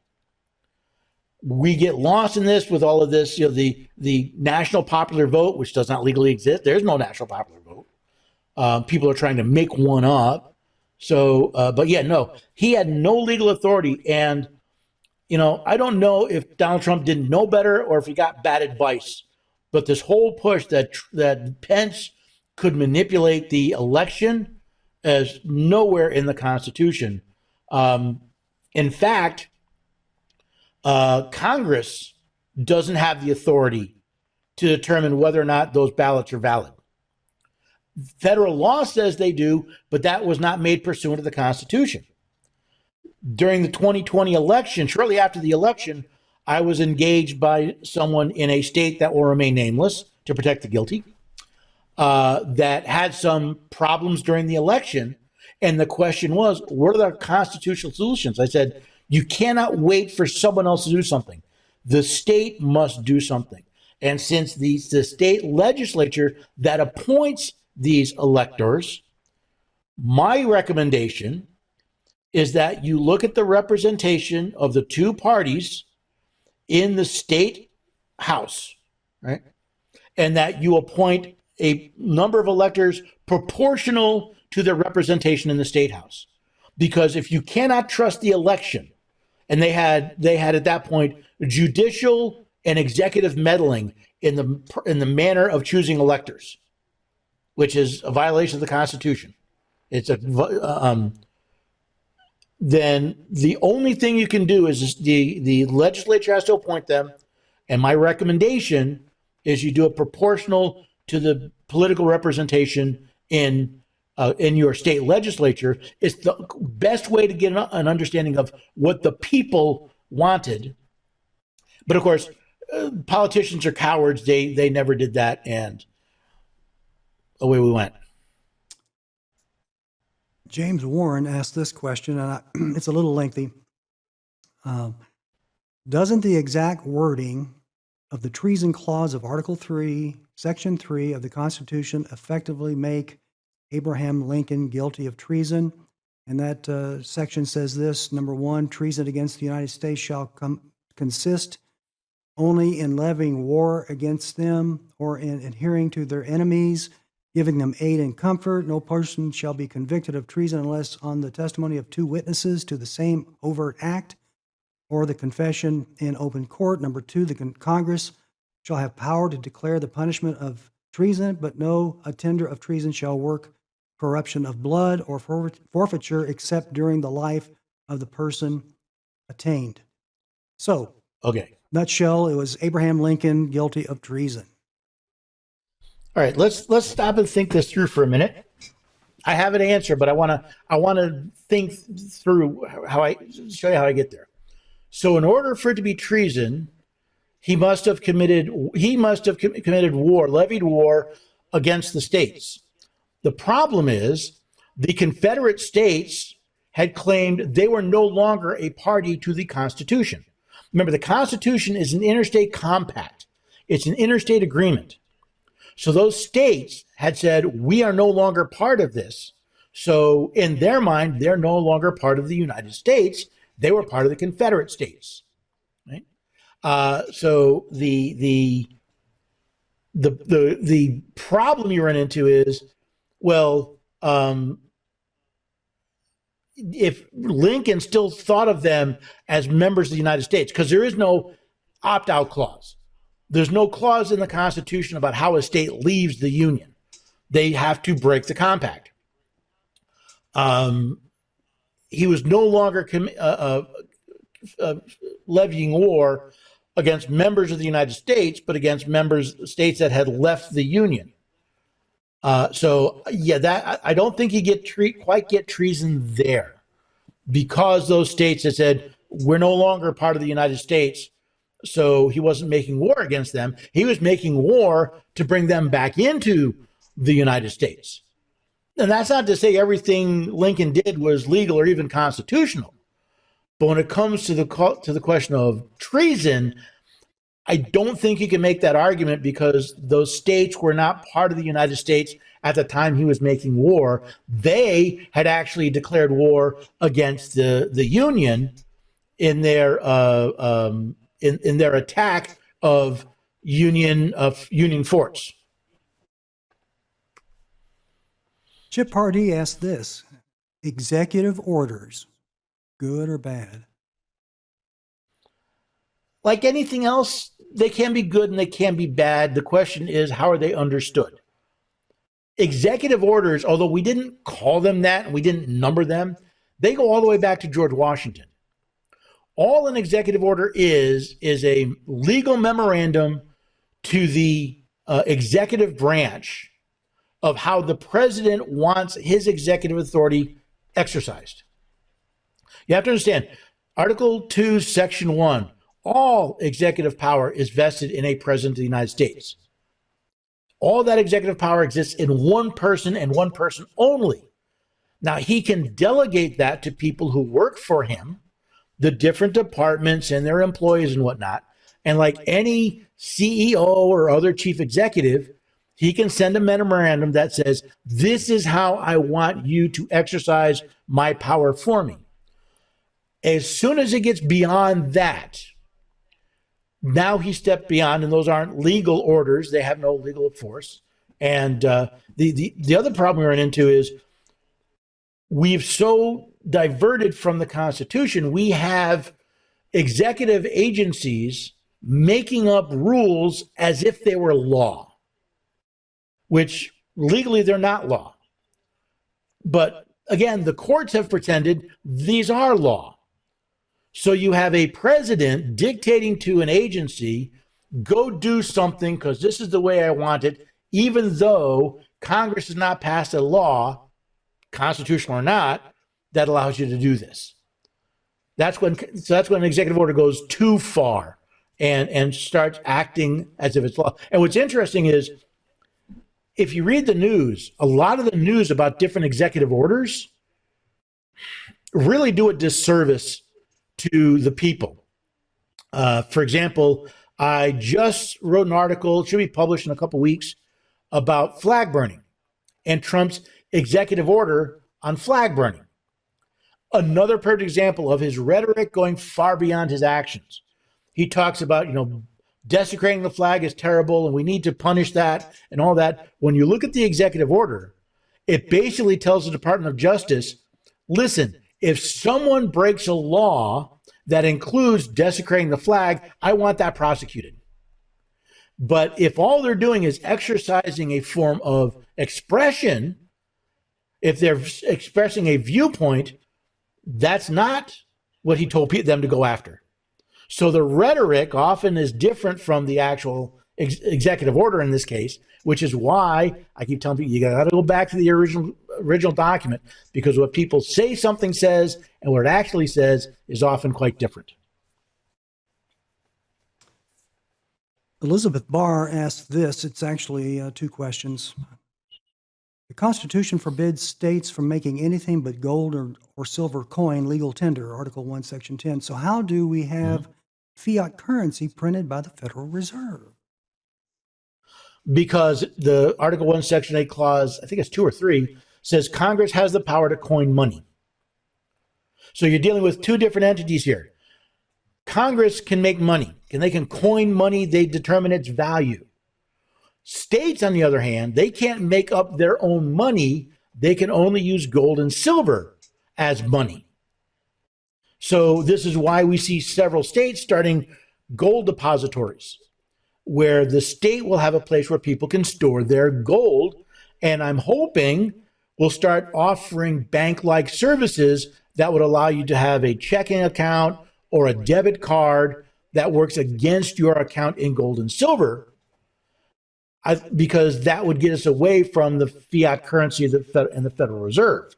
We get lost in this with all of this, the national popular vote, which does not legally exist. There's no national popular vote. People are trying to make one up. So, but yeah, no, he had no legal authority. And, I don't know if Donald Trump didn't know better or if he got bad advice. But this whole push that Pence could manipulate the election is nowhere in the Constitution. In fact, Congress doesn't have the authority to determine whether or not those ballots are valid. Federal law says they do, but that was not made pursuant to the Constitution. During the 2020 election, shortly after the election, I was engaged by someone in a state that will remain nameless to protect the guilty, that had some problems during the election. And the question was, what are the constitutional solutions? I said, you cannot wait for someone else to do something. The state must do something. And since the state legislature that appoints these electors, my recommendation is that you look at the representation of the two parties in the state house, right? And that you appoint a number of electors proportional to their representation in the state house. Because if you cannot trust the election, and they had at that point judicial and executive meddling in the manner of choosing electors. which is a violation of the Constitution, it's a then the only thing you can do is the legislature has to appoint them. And my recommendation is you do it proportional to the political representation in your state legislature. It's the best way to get an understanding of what the people wanted. But of course, politicians are cowards. They never did that, and away we went. James Warren asked this question, and it's a little lengthy. Doesn't the exact wording of the treason clause of Article 3, Section 3 of the Constitution effectively make Abraham Lincoln guilty of treason? And that section says this: number 1, treason against the United States shall consist only in levying war against them or in adhering to their enemies, giving them aid and comfort. No person shall be convicted of treason unless on the testimony of 2 witnesses to the same overt act or the confession in open court. Number 2, the Congress shall have power to declare the punishment of treason, but no attender of treason shall work corruption of blood or forfeiture except during the life of the person attainted. So, Okay. Nutshell, it was Abraham Lincoln guilty of treason. All right, let's stop and think this through for a minute. I have an answer, but I want to think through show you how I get there. So, in order for it to be treason, he must have committed war, levied war against the states. The problem is the Confederate States had claimed they were no longer a party to the Constitution. Remember, the Constitution is an interstate compact. It's an interstate agreement. So those states had said, we are no longer part of this. So in their mind, they're no longer part of the United States. They were part of the Confederate States. Right? So the problem you run into is, well, if Lincoln still thought of them as members of the United States, because there is no opt-out clause. There's no clause in the Constitution about how a state leaves the Union. They have to break the compact. He was no longer levying war against members of the United States, but against states that had left the Union. That I don't think you quite get treason there, because those states had said, we're no longer part of the United States. So he wasn't making war against them. He was making war to bring them back into the United States. And that's not to say everything Lincoln did was legal or even constitutional. But when it comes to the question of treason, I don't think you can make that argument, because those states were not part of the United States at the time he was making war. They had actually declared war against the Union in their in their attack of Union forts. Chip Hardy asked this: executive orders, good or bad? Like anything else, they can be good and they can be bad. The question is, how are they understood? Executive orders, although we didn't call them that and we didn't number them, they go all the way back to George Washington. All an executive order is a legal memorandum to the executive branch of how the president wants his executive authority exercised. You have to understand, Article 2, Section 1, all executive power is vested in a president of the United States. All that executive power exists in one person and one person only. Now, he can delegate that to people who work for him, the different departments and their employees and whatnot. And like any CEO or other chief executive, he can send a memorandum that says, this is how I want you to exercise my power for me. As soon as it gets beyond that, now he stepped beyond, and those aren't legal orders. They have no legal force. And the other problem we run into is we've so diverted from the Constitution. We have executive agencies making up rules as if they were law, which Legally, they're not law. But again, the courts have pretended these are law. So you have a president dictating to an agency, go do something because this is the way I want it, even though Congress has not passed a law, constitutional or not, that allows you to do this. That's when an executive order goes too far and starts acting as if it's law. And what's interesting is, if you read the news, a lot of the news about different executive orders really do a disservice to the people. For example, I just wrote an article, it should be published in a couple weeks, about flag burning and Trump's executive order on flag burning. Another perfect example of his rhetoric going far beyond his actions. He talks about, desecrating the flag is terrible and we need to punish that and all that. When you look at the executive order, it basically tells the Department of Justice, listen, if someone breaks a law that includes desecrating the flag, I want that prosecuted. But if all they're doing is exercising a form of expression, if they're expressing a viewpoint, that's not what he told them to go after. So the rhetoric often is different from the actual executive order in this case, which is why I keep telling people you got to go back to the original document, because what people say something says and what it actually says is often quite different. Elizabeth Barr asked this. It's actually two questions. The Constitution forbids states from making anything but gold or silver coin legal tender, Article 1, Section 10. So how do we have fiat currency printed by the Federal Reserve? Because the Article 1, Section 8 clause, I think it's 2 or 3, says Congress has the power to coin money. So you're dealing with two different entities here. Congress can make money, and they can coin money, they determine its value. States, on the other hand, they can't make up their own money. They can only use gold and silver as money. So this is why we see several states starting gold depositories, where the state will have a place where people can store their gold. And I'm hoping we'll start offering bank-like services that would allow you to have a checking account or a debit card that works against your account in gold and silver, because that would get us away from the fiat currency and the Federal Reserve.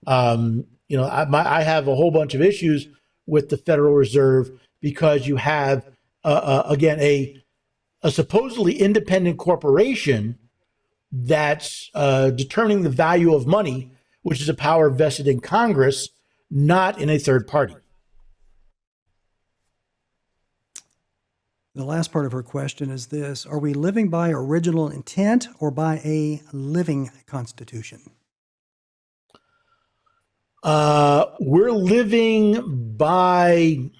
I have a whole bunch of issues with the Federal Reserve because you have, again, a supposedly independent corporation that's determining the value of money, which is a power vested in Congress, not in a third party. The last part of her question is this: are we living by original intent or by a living Constitution? We're living by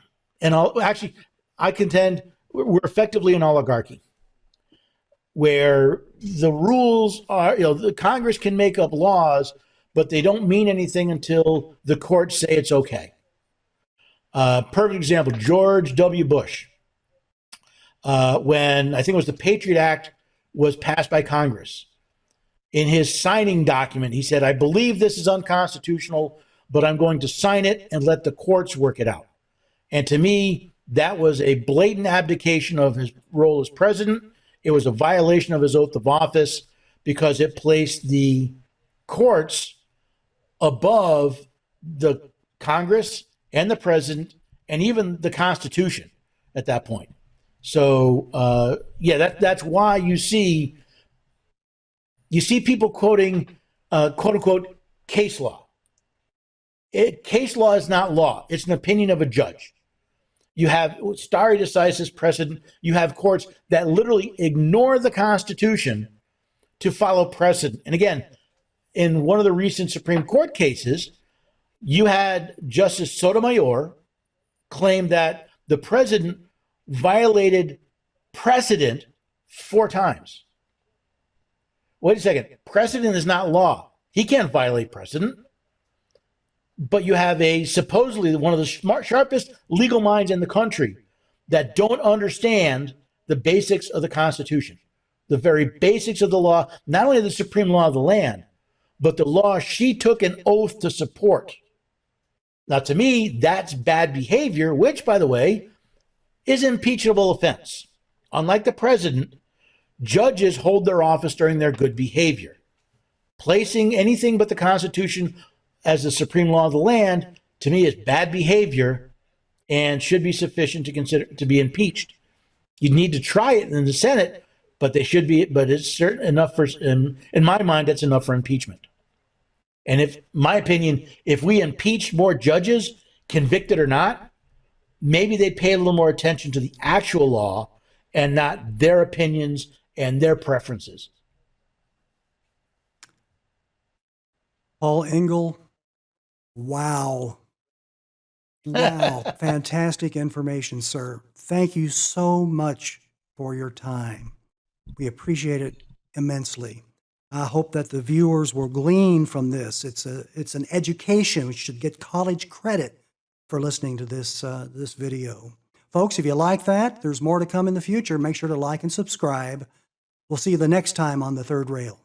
I contend we're effectively an oligarchy, where the rules are, the Congress can make up laws, but they don't mean anything until the courts say it's okay. Perfect example, George W. Bush. When I think it was the Patriot Act was passed by Congress, in his signing document, he said, I believe this is unconstitutional, but I'm going to sign it and let the courts work it out. And to me, that was a blatant abdication of his role as president. It was a violation of his oath of office because it placed the courts above the Congress and the president and even the Constitution at that point. So, that's why you see people quoting, quote unquote, case law. Case law is not law. It's an opinion of a judge. You have stare decisis precedent. You have courts that literally ignore the Constitution to follow precedent. And again, in one of the recent Supreme Court cases, you had Justice Sotomayor claim that the president violated precedent 4 times. Wait a second. Precedent is not law. He can't violate precedent. But you have supposedly one of the sharpest legal minds in the country that don't understand the basics of the Constitution. the very basics of the law, not only the supreme law of the land, but the law she took an oath to support. Now, to me, that's bad behavior, which, by the way, is an impeachable offense. Unlike the president, judges hold their office during their good behavior. Placing anything but the Constitution as the supreme law of the land, to me, is bad behavior and should be sufficient to consider to be impeached. You need to try it in the Senate, but it's certain enough for, in my mind, that's enough for impeachment. And if, my opinion, if we impeached more judges, convicted or not, maybe they'd pay a little more attention to the actual law and not their opinions and their preferences. Paul Engel, wow. Wow. Fantastic information, sir. Thank you so much for your time. We appreciate it immensely. I hope that the viewers will glean from this. It's an education. We should get college credit for listening to this video. Folks, if you like that, there's more to come in the future. Make sure to like and subscribe. We'll see you the next time on The Third Rail.